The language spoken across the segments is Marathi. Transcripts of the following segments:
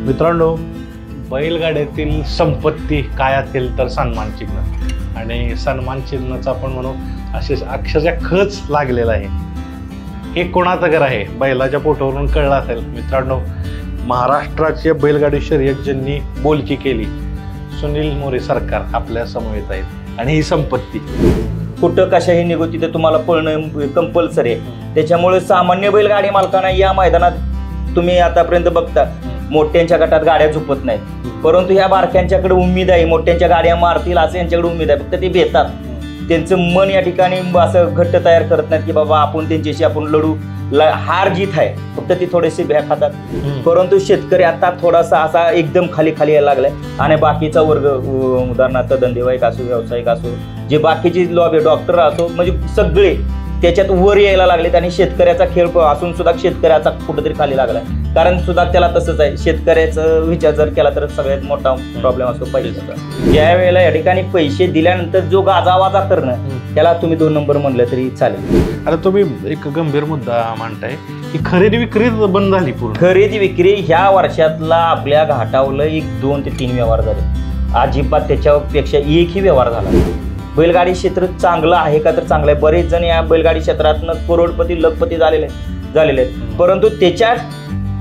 मित्रांनो, बैलगाड्यातील संपत्ती काय असेल तर सन्मान चिन्ह, आणि सन्मान चिन्हाचा आपण म्हणू असे अक्षरशः खच लागलेला आहे. हे कोणाचं घर आहे बैलाच्या पोटावरून कळलं असेल. मित्रांनो, महाराष्ट्राचे बैलगाडी शर्यत ज्यांनी बोलकी केली, सुनील मोरे सरकार आपल्या समवेत आहेत. आणि ही संपत्ती कुठं कशाही निघू तिथे तुम्हाला पळणं कंपल्सरी आहे. त्याच्यामुळे सामान्य बैलगाडी मालकांना या मैदानात तुम्ही आतापर्यंत बघता मोठ्यांच्या गटात गाड्या झुपत नाहीत, परंतु ह्या बारक्यांच्याकडे उमेद आहे, मोठ्यांच्या गाड्या मारतील असं यांच्याकडे उमेद आहे. फक्त ते भेटतात, त्यांचं मन या ठिकाणी असं घट्ट तयार करत नाहीत की बाबा आपण त्यांच्याशी आपण लढू. हार जीत आहे, फक्त ती थोडेसे भ्या खातात. परंतु शेतकरी आता थोडासा असा एकदम खाली खाली यायला लागलाय. आणि बाकीचा वर्ग, उदाहरणार्थ धंदेवाईक असो, व्यावसायिक असो, जे बाकीची लॉबी, डॉक्टर असो, म्हणजे सगळे त्याच्यात वर यायला लागलेत. आणि शेतकऱ्याचा खेळ असून सुद्धा शेतकऱ्याचा कुठेतरी खाली लागलाय. कारण सुद्धा त्याला तसंच आहे, शेतकऱ्याचा विचार जर केला तर सगळ्यात मोठा प्रॉब्लेम असतो पैशाचा. ज्या वेळेला या ठिकाणी पैसे दिल्यानंतर जो गाजावाजा करणं, त्याला तुम्ही 2 नंबर म्हणलं तरी चालेल. आता तुम्ही एक गंभीर मुद्दा मांडताय की खरेदी विक्री बंद झाली पूर्ण. खरेदी विक्री ह्या वर्षातला आपल्या घाटावलं 1, 2 ते 3 व्यवहार झाले. अजिबात त्याच्यापेक्षा एकही व्यवहार झाला. बैलगाडी क्षेत्र चांगलं आहे का तर चांगलं आहे. बरेच जण या बैलगाडी क्षेत्रातनं करोडपती, लखपती झालेले आहेत, परंतु त्याच्या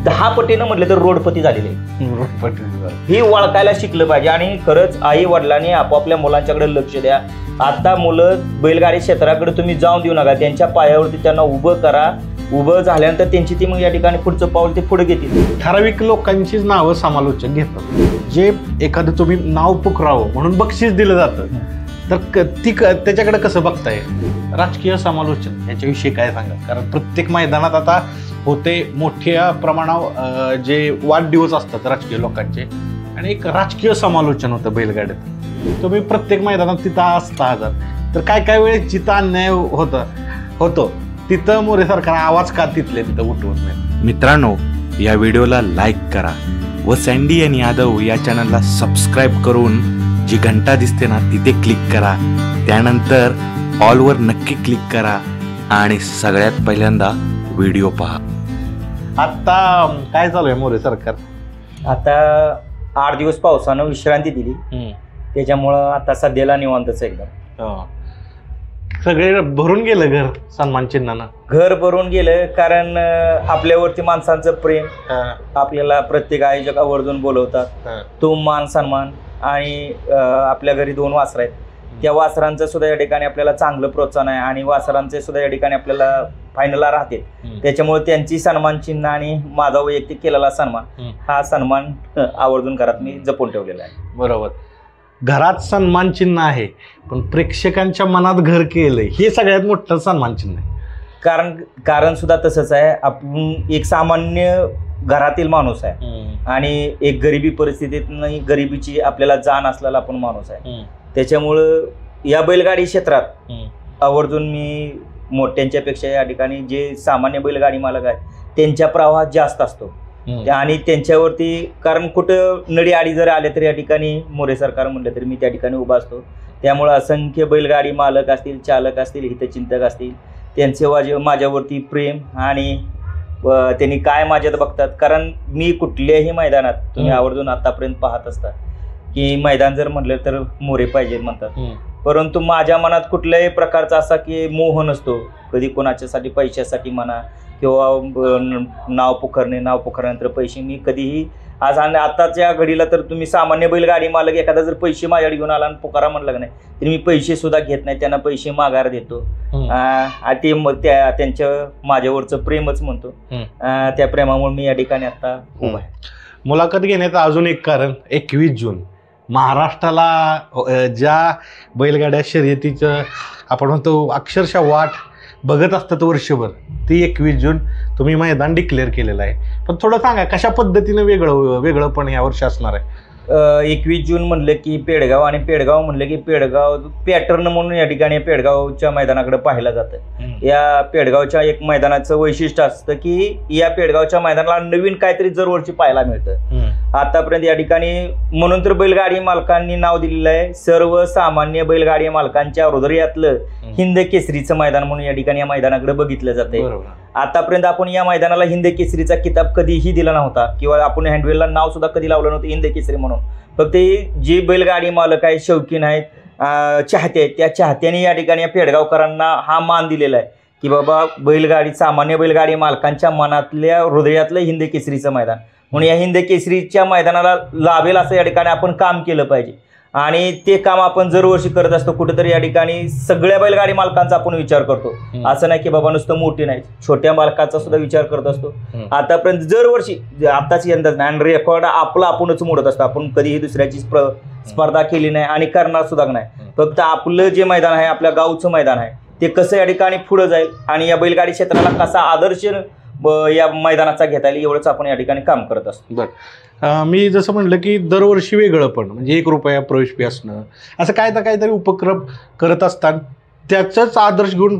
10 पटीनं म्हटलं तर रोडपती झालेले आहेत. हे ओळखायला शिकलं पाहिजे. आणि खरंच आई वडिलांनी आपापल्या मुलांच्याकडे लक्ष द्या. आता मुलं बैलगाडी क्षेत्राकडे तुम्ही जाऊन देऊ नका, त्यांच्या पायावरती त्यांना उभं करा. उभं झाल्यानंतर त्यांची ती मग या ठिकाणी पुढचं पाऊल ते पुढे घेतील. ठराविक लोकांचीच नावं समालोचक घेतात, जे एखादं तुम्ही नाव पुकरावं म्हणून बक्षीस दिलं जातं. तर त्याच्याकडे कसं बघताय राजकीय समालोचन याच्याविषयी काय सांगा? कारण प्रत्येक मैदानात आता होते मोठ्या प्रमाणावर जे वाढदिवस असतात राजकीय लोकांचे, आणि एक राजकीय समालोचन होतं बैलगाड्यात. तुम्ही प्रत्येक मैदानात तिथं असता तर काय वेळेस जिथं अन्याय होतो तिथं मोरे सरकार आवाज का तिथले तिथं उठवत नाही. मित्रांनो, या व्हिडिओला लाईक करा व सँडी आणि यादव या चॅनलला सबस्क्राईब करून जी घंटा दिसते ना तिथे क्लिक करा. त्यानंतर ऑलवर नक्की क्लिक करा आणि सगळ्यात पहिल्यांदा व्हिडिओ पहा. आता काय चालू आहे मोरे सरकार? आता 8 दिवस पावसानं विश्रांती दिली, त्याच्यामुळं आता सध्याला निवांतच एकदम. सगळे भरून गेलं घर सन्मान चिन्हानं. घर भरून गेलं, कारण आपल्यावरती माणसांचं प्रेम. आपल्याला प्रत्येक आयोजक आवर्जून बोलवतात. तो मान सन्मान. आणि आपल्या घरी 2 वासरं आहेत, त्या वासरांचं सुद्धा या ठिकाणी आपल्याला चांगलं प्रोत्साहन आहे. आणि वासरांचे सुद्धा या ठिकाणी आपल्याला फायनलला राहतील. त्याच्यामुळे त्यांची सन्मान चिन्ह आणि माझा वैयक्तिक केलेला सन्मान, हा सन्मान आवर्जून घरात मी जपून ठेवलेला आहे. बरोबर, घरात सन्मान चिन्ह आहे, पण प्रेक्षकांच्या मनात घर केलंय हे सगळ्यात मोठं सन्मान चिन्ह आहे. कारण सुद्धा तसंच आहे. आपण एक सामान्य घरातील माणूस आहे आणि एक गरिबी परिस्थितीत नाही, गरिबीची आपल्याला जाण असलेला आपण माणूस आहे. त्याच्यामुळं या बैलगाडी क्षेत्रात आवर्जून मी मोठ्यांच्या पेक्षा या ठिकाणी जे सामान्य बैलगाडी मालक आहेत त्यांच्या प्रवाहात जास्त असतो. आणि त्यांच्यावरती, कारण कुठं नडी आडी जर आले तरी या ठिकाणी मोरे सरकार म्हणलं तरी मी त्या ठिकाणी उभा असतो. त्यामुळं असंख्य बैलगाडी मालक असतील, चालक असतील, हितचिंतक असतील, त्यांचे माझ्यावरती प्रेम आणि त्यांनी काय माझ्यात बघतात. कारण मी कुठल्याही मैदानात, तुम्ही आवर्जून आतापर्यंत पाहत असता की मैदान जर म्हटलं तर मोरे पाहिजे म्हणतात, परंतु माझ्या मनात कुठल्याही प्रकारचा असा की मोह नसतो. कधी कोणाच्यासाठी पैशासाठी म्हणा किंवा नाव पुकारल्यानंतर पैसे, मी कधीही आज आणि आताच्या घडीला तर तुम्ही सामान्य बैलगाडी मालक एखादा जर पैसे माझ्याकडे घेऊन आला आणि पुकारा म्हणलं नाही तरी मी पैसे सुद्धा घेत नाही, त्यांना पैसे माघार देतो. ते त्यांच्या माझ्यावरचं प्रेमच म्हणतो. त्या प्रेमामुळे मी या ठिकाणी आता उभा आहे. मुलाखत घेण्याचं अजून एक कारण, 21 जून महाराष्ट्राला ज्या बैलगाड्या शर्यतीचं आपण म्हणतो अक्षरशः वाट बघत असतात वर्षभर, ती 21 जून तुम्ही मैदान डिक्लेअर केलेलं आहे. पण थोडं सांगा कशा पद्धतीनं वेगळं पण या वर्षी असणार आहे? 21 जून म्हणलं की पेडगाव, आणि पेडगाव म्हणलं की पेडगाव पॅटर्न म्हणून या ठिकाणी पेडगावच्या मैदानाकडे पाहिलं जातं. या पेडगावच्या एक मैदानाचं वैशिष्ट्य असतं की या पेडगावच्या मैदानाला नवीन काहीतरी दरवर्षी पाहायला मिळतं. आतापर्यंत या ठिकाणी म्हणून तर बैलगाडी मालकांनी नाव दिलेलं आहे सर्वसामान्य बैलगाडी मालकांच्या हृदयातलं हिंद केसरीचं मैदान म्हणून या ठिकाणी या मैदानाकडे बघितलं जातंय. आतापर्यंत आपण या मैदानाला हिंद केसरीचा किताब कधीही दिला नव्हता किंवा आपण हँडवेलला नाव सुद्धा कधी लावलं नव्हतं हिंद केसरी म्हणून. फक्त जे बैलगाडी मालक आहेत, शौकीन आहेत, चाहते आहेत, त्या चाहत्यांनी या ठिकाणी या पेडगावकरांना हा मान दिलेला आहे की बाबा बैलगाडी, सामान्य बैलगाडी मालकांच्या मनातल्या हृदयातलं हिंद केसरीचं मैदान म्हणून या हिंद केसरीच्या मैदानाला लाभेल असं या ठिकाणी आपण काम केलं पाहिजे. आणि ते काम आपण दरवर्षी करत असतो. कुठेतरी या ठिकाणी सगळ्या बैलगाडी मालकांचा आपण विचार करतो. असं नाही की बाबा नुसतं मोठी नाही, छोट्या मालकाचा सुद्धा विचार करत असतो. आतापर्यंत दरवर्षी, आताच यंदाच नाही, आणि रेकॉर्ड आपला आपणच मोडत असतो. आपण कधीही दुसऱ्याची स्पर्धा केली नाही आणि करणार सुद्धा नाही. फक्त आपलं जे मैदान आहे, आपल्या गावचं मैदान आहे, ते कसं या ठिकाणी पुढं जाईल आणि या बैलगाडी क्षेत्राला कसा आदर्श या मैदानाचा घेता येईल एवढंच आपण या ठिकाणी काम करत असतो. बरं, मी जसं म्हटलं की दरवर्षी वेगळं, पण म्हणजे 1 रुपया प्रवेश फी असणं, असं काय ना काहीतरी उपक्रम करत असतात. त्याचाच आदर्श घेऊन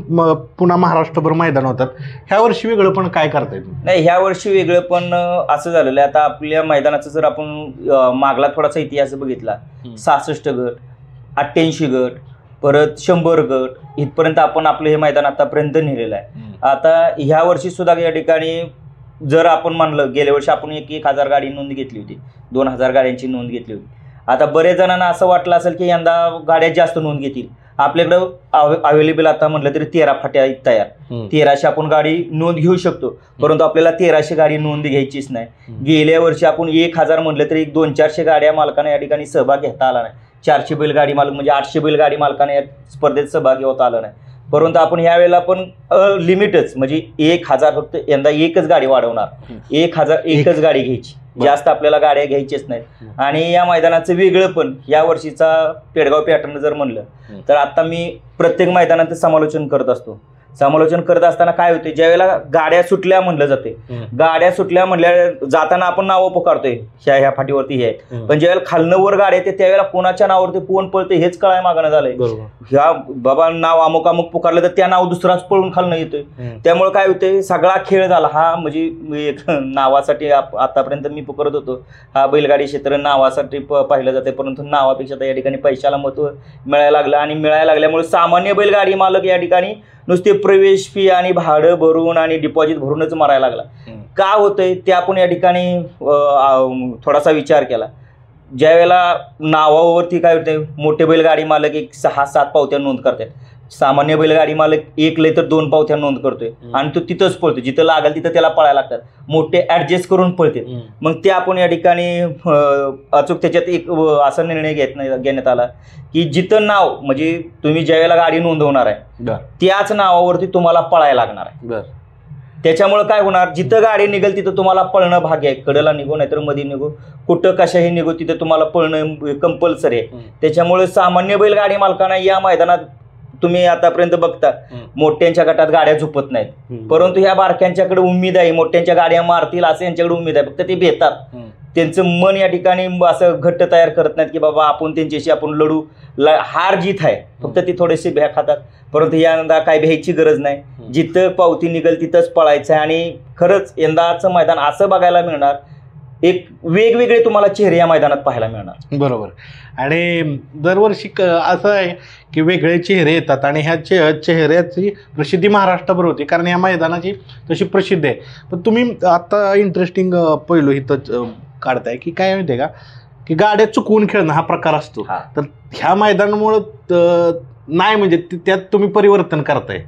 पुन्हा महाराष्ट्रभर मैदान होतात. ह्या वर्षी वेगळं पण काय करता येईल? नाही, ह्या वर्षी वेगळं पण असं झालेलं आहे. आता आपल्या मैदानाचा जर आपण मागला थोडासा इतिहास बघितला, 66 गट, 88 गट, परत 100 गट, इथपर्यंत आपण आपलं हे मैदान आतापर्यंत नेलेलं आहे. आता ह्या वर्षी सुद्धा या ठिकाणी जर आपण म्हणलं, गेल्या वर्षी आपण 1,000 गाडी नोंद घेतली होती, 2,000 गाड्यांची नोंद घेतली होती. आता बरेच जणांना असं वाटलं असेल की यंदा गाड्या जास्त नोंद घेतील. आपल्याकडं अवेलेबल आता म्हटलं तरी 13 फाट्या तयार, 1300 आपण गाडी नोंद घेऊ शकतो. परंतु आपल्याला 1300 गाडी नोंद घ्यायचीच नाही. गेल्या वर्षी आपण 1,000 म्हटलं तरी 200-400 गाड्या मालकांना या ठिकाणी सहभाग घेता आला नाही. 400 बैलगाडी मालक म्हणजे 800 बैलगाडी मालकांना या स्पर्धेत सहभागी होता आलं नाही. परंतु आपण ह्यावेळेला पण लिमिटच म्हणजे 1,000 फक्त यंदा एकच गाडी वाढवणार, 1,000 एकच गाडी घ्यायची, जास्त आपल्याला गाड्या घ्यायच्याच नाहीत. आणि या मैदानाचं वेगळं पण या वर्षीचा पेडगाव पॅटर्न जर म्हणलं तर आता मी प्रत्येक मैदानात समालोचन करत असतो. समालोचन करत असताना काय होते, ज्यावेळेला गाड्या सुटल्या म्हणलं जाते, गाड्या सुटल्या म्हणल्या जाताना आपण नावं पुकारतोय ह्या फाटीवरती हे, पण ज्यावेळेला खालनं वर गाड्या येते त्यावेळेला कोणाच्या नावावरती कोण पळते हेच कळाय मागणं झालंय. ह्या बाबा नाव अमुक अमुक पुकारलं तर त्या नाव दुसराच पळून खालनं येतोय. त्यामुळे काय होतंय, सगळा खेळ झाला हा. म्हणजे एक नावासाठी आतापर्यंत मी पुकारत होतो, हा बैलगाडी क्षेत्र नावासाठी पाहिलं जाते, परंतु नावापेक्षा या ठिकाणी पैशाला महत्व मिळायला लागलं. आणि मिळायला लागल्यामुळे सामान्य बैलगाडी मालक या ठिकाणी नुसते प्रवेश फी आणि भाडं भरून आणि डिपॉझिट भरूनच मारायला लागला. का होतंय ते आपण या ठिकाणी थोडासा विचार केला. ज्या वेळेला नावावरती काय होतंय, मोठे बैलगाडी मालक 6-7 पावत्या नोंद करतात, सामान्य बैलगाडी मालक 1 लय तर 2 पावत्या नोंद करतोय आणि तो तिथंच पळतो, जिथं लागेल तिथं त्याला पळायला लागतात. मोठे ऍडजस्ट करून पळते. मग ते आपण या ठिकाणी अचूक त्याच्यात एक असा निर्णय घेण्यात आला की जिथं नाव म्हणजे तुम्ही ज्या वेळेला गाडी नोंदवणार आहे त्याच नावावरती तुम्हाला पळायला लागणार आहे. त्याच्यामुळे काय होणार, जिथं गाडी निघेल तिथं तुम्हाला पळणं भाग्य आहे. कडेला निघो नाहीतर मध्ये निघो, कुठं कशाही निघो, तिथं तुम्हाला पळणं कंपल्सरी आहे. त्याच्यामुळे सामान्य बैलगाडी मालकांना या मैदानात तुम्ही आतापर्यंत बघता मोठ्यांच्या गटात गाड्या झोपत नाहीत, परंतु ह्या बारक्यांच्याकडे उमेद आहे, मोठ्यांच्या गाड्या मारतील असं यांच्याकडे उमेद आहे. फक्त ते भेटतात, त्यांचं मन या ठिकाणी असं घट्ट तयार करत नाहीत की बाबा आपण त्यांच्याशी आपण लढू. हार जीत आहे, फक्त ती थोडेसे भ्या खातात. परंतु यंदा काय भ्यायची गरज नाही, जिथं पावती निघेल तिथंच पळायचं आहे. आणि खरंच यंदाचं मैदान असं बघायला मिळणार, एक वेगवेगळे तुम्हाला चेहरे या मैदानात पाहायला मिळणार. बरोबर. आणि दरवर्षी असं आहे की वेगळे चेहरे येतात आणि ह्या चेहऱ्याची प्रसिद्धी महाराष्ट्रभर होती, कारण या मैदानाची तशी प्रसिद्धी आहे. पण तुम्ही आता इंटरेस्टिंग पहिलं इथं काढताय की काय माहिती आहे का, की गाड्या चुकवून खेळणं हा प्रकार असतो. तर ह्या मैदानामुळं नाही, म्हणजे त्यात तुम्ही परिवर्तन करताय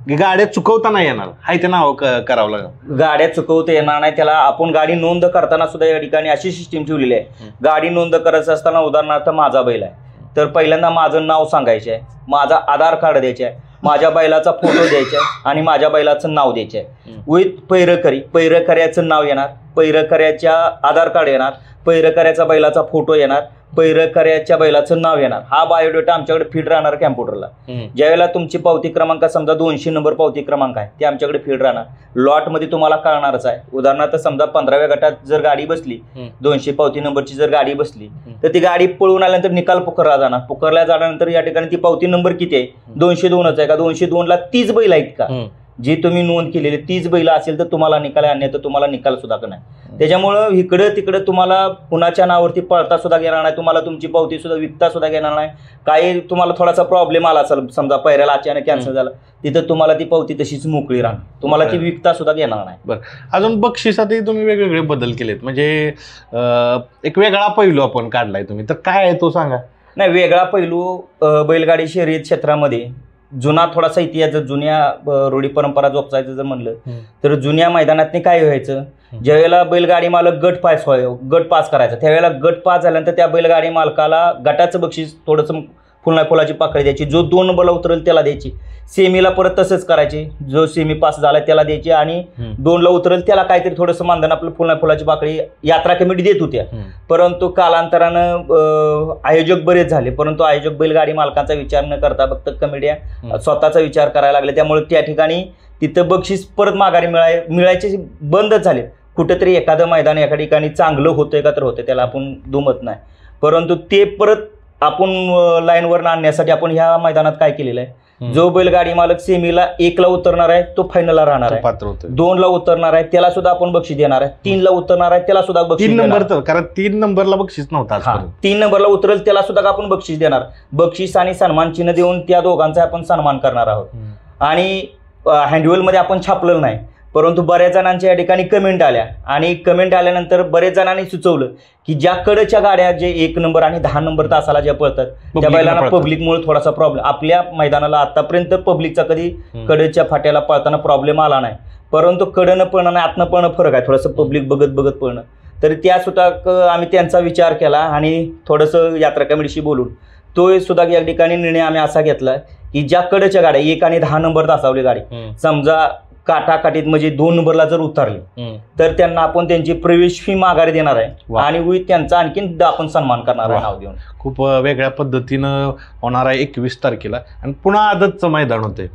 की गाड्या चुकवता नाही येणार, हाय ते नाव करावं लागेल. गाड्या चुकवता येणार नाही, त्याला आपण गाडी नोंद करताना सुद्धा या ठिकाणी अशी सिस्टीम ठेवलेली आहे. गाडी नोंद करायचं असताना उदाहरणार्थ माझा बैल आहे तर पहिल्यांदा माझं नाव सांगायचं आहे, माझा आधार कार्ड द्यायचं आहे, माझ्या बैलाचा फोटो द्यायचा आहे आणि माझ्या बैलाचं नाव द्यायचं आहे. विथ पैरकऱ्याचं नाव येणार, पैरकऱ्याच्या आधार कार्ड येणार, पैरकऱ्याचा बैलाचा फोटो येणार, पैरकऱ्याच्या बैलाचं नाव येणार. हा बायोडेटा आमच्याकडे फीड राहणार कॅम्प्युटरला. ज्यावेळेला तुमची पावती क्रमांक समजा 200 नंबर पावती क्रमांक आहे ते आमच्याकडे फीड राहणार. लॉटमध्ये तुम्हाला कळणारच आहे. उदाहरणार्थ समजा 15व्या गटात जर गाडी बसली, 200 पावती नंबरची जर गाडी बसली तर ती गाडी पळून आल्यानंतर निकाल पुकारला जाणार. पुकारल्या जाण्यानंतर या ठिकाणी ती पावती नंबर किती आहे, 202च आहे का, 202ला 30 बैल आहेत का, जी तुम्ही नोंद केलेली तीच बैल असेल तर तुम्हाला निकाल आहे, अन्यथा तुम्हाला निकाल सुद्धा नाही. त्याच्यामुळं इकडं तिकडं तुम्हाला कुणाच्या नावावरती पळता सुद्धा घेणार नाही, तुम्हाला तुमची पावती सुद्धा विकता सुद्धा घेणार नाही. काही तुम्हाला थोडासा प्रॉब्लेम आला असेल, समजा पैऱ्याला अचानक कॅन्सल झाला, तिथं तुम्हाला ती पावती तशीच मोकळी राहणार, तुम्हाला ती विकता सुद्धा घेणार नाही. बरं, अजून बक्षिसातही तुम्ही वेगवेगळे बदल केलेत, म्हणजे एक वेगळा पैलू आपण काढलाय तुम्ही, तर काय आहे तो सांगा. नाही, वेगळा पैलू बैलगाडी शर्यत क्षेत्रामध्ये जुना थोडासा इतिहास, जुन्या रूढी परंपरा जोपासायचं जर म्हणलं तर जुन्या मैदानात काय व्हायचं, ज्यावेळेला बैलगाडी मालक गट पास करायचा, त्यावेळेला गट पास झाल्यानंतर त्या बैलगाडी मालकाला गटाचं बक्षीस थोडंसं फुलाची पाकळी द्यायची, जो 2 नंबरला उतरेल त्याला द्यायची. सेमीला परत तसंच करायचे, जो सेमी पास झाला त्याला द्यायची, आणि 2ला उतरेल त्याला काहीतरी थोडंसं मानधन आपलं फुलाची पाकळी यात्रा कमिटी देत होत्या. परंतु कालांतरानं आयोजक बरेच झाले, परंतु आयोजक बैलगाडी मालकांचा विचार न करता फक्त कमिट्या स्वतःचा विचार करायला लागले. त्यामुळे त्या ठिकाणी तिथं बक्षीस परत माघारी मिळायचे बंदच झाले. कुठेतरी एखादं मैदान एका ठिकाणी चांगलं होतंय का तर होतं, त्याला आपण दुमत नाही, परंतु ते परत आपण लाईनवर आणण्यासाठी आपण ह्या मैदानात काय केलेलं आहे, जो बैलगाडी मालक सेमीला 1ला उतरणार आहे तो फायनलला राहणार आहे, 2ला उतरणार आहे त्याला सुद्धा आपण बक्षीस देणार आहे, 3ला उतरणार आहे त्याला सुद्धा बक्षीस 3 नंबर, कारण 3 नंबरला बक्षीस नव्हता, 3 नंबरला उतरेल त्याला सुद्धा आपण बक्षीस देणार. बक्षीस आणि सन्मान चिन्ह देऊन त्या दोघांचा आपण सन्मान करणार आहोत. आणि हँडवेलमध्ये आपण छापलेलं नाही, परंतु बऱ्याच जणांच्या या ठिकाणी कमेंट आल्या, आणि कमेंट आल्यानंतर बरेच जणांनी सुचवलं की ज्या कडच्या गाड्या जे 1 नंबर आणि 10 नंबर तासाला ज्या पळतात त्या बैलांना पब्लिकमुळे थोडासा प्रॉब्लेम, आपल्या मैदानाला आतापर्यंत पब्लिकचा कधी कडेच्या फाट्याला पळताना प्रॉब्लेम आला नाही, परंतु कडनं पळणं आणि आतनं पळणं फरक आहे, थोडंसं पब्लिक बघत पळणं. तर त्या सुद्धा आम्ही त्यांचा विचार केला आणि थोडंसं यात्रा कमिटीशी बोलून तो सुद्धा या ठिकाणी निर्णय आम्ही असा घेतला की ज्या कडच्या गाड्या 1 आणि 10 नंबर तासावली गाडी समजा काटाकाटीत म्हणजे 2 नंबरला जर उतरले तर त्यांना आपण त्यांची प्रवेश फी माघारी देणार आहे, आणि त्यांचा आणखीन आपण सन्मान करणार आहे नाव देऊन. खूप वेगळ्या पद्धतीनं होणार आहे 21 तारखेला, आणि पुन्हा आदतचं मैदान होते.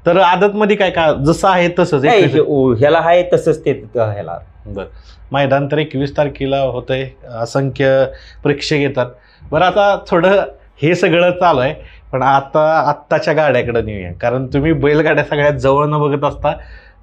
तर आदत मध्ये काय जसं आहे तसंच ह्याला आहे तसंच ते ह्याला. बरं, मैदान तर 21 तारखेला होतंय, असंख्य प्रेक्षक येतात. बरं, आता थोडं हे सगळं चालू आहे, पण आत्ताच्या गाड्याकडे नेऊया, कारण तुम्ही बैलगाड्या सगळ्यात जवळनं बघत असता,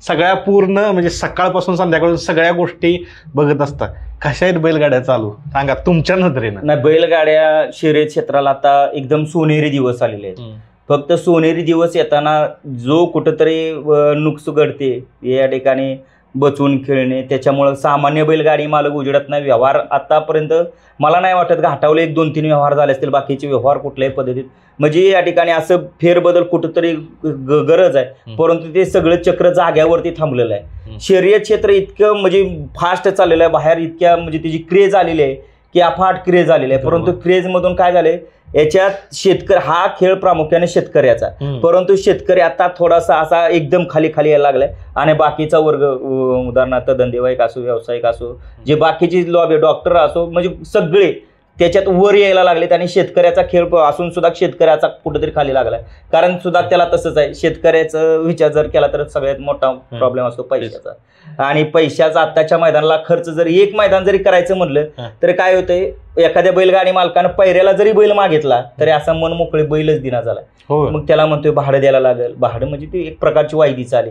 सगळ्या पूर्ण म्हणजे सकाळपासून संध्याकाळून सगळ्या गोष्टी बघत असता. कशा आहेत बैलगाड्या चालू, सांगा तुमच्या नजरेनं. नाही, बैलगाड्या शर्यत क्षेत्राला आता एकदम सोनेरी दिवस आलेले आहेत. फक्त सोनेरी दिवस येताना जो कुठंतरी नुकस घडते या ठिकाणी बचून खेळणे, त्याच्यामुळं सामान्य बैलगाडी मालक उजेडत नाही. व्यवहार आतापर्यंत मला नाही वाटत घाटावले 1-2-3 व्यवहार झाले असतील, बाकीचे व्यवहार कुठल्याही पद्धतीत म्हणजे या ठिकाणी असं फेरबदल कुठंतरी गरज आहे, परंतु ते सगळं चक्र जाग्यावरती थांबलेलं आहे. शर्यत क्षेत्र इतकं म्हणजे फास्ट चाललेलं आहे, बाहेर इतक्या म्हणजे त्याची क्रेज आलेली आहे की अफाट क्रेज आलेली आहे. परंतु क्रेजमधून काय झालंय, याच्यात शेतकरी हा खेळ प्रामुख्याने शेतकऱ्याचा, परंतु शेतकरी आता थोडासा असा एकदम खाली यायला लागलाय, आणि बाकीचा वर्ग उदाहरणार्थ धंदेवाईक असो, व्यावसायिक असो, जे बाकीची लॉबी डॉक्टर असो, म्हणजे सगळे त्याच्यात वर यायला लागलेत, आणि शेतकऱ्याचा खेळ असून सुद्धा शेतकऱ्याचा कुठेतरी खाली लागलाय. कारण सुद्धा त्याला तसंच आहे, शेतकऱ्याचा विचार जर केला तर सगळ्यात मोठा प्रॉब्लेम असतो पैशाचा, आणि पैशाचा आत्ताच्या मैदानाला खर्च जर एक मैदान जरी करायचं म्हणलं तर काय होतंय, एखाद्या बैलगाडी मालकानं पैऱ्याला जरी बैल मागितला तरी असा मन मोकळे बैलच दिना झाला, मग त्याला म्हणतोय भाडं द्यायला लागेल. भाडं म्हणजे ती एक प्रकारची वायदीच आली,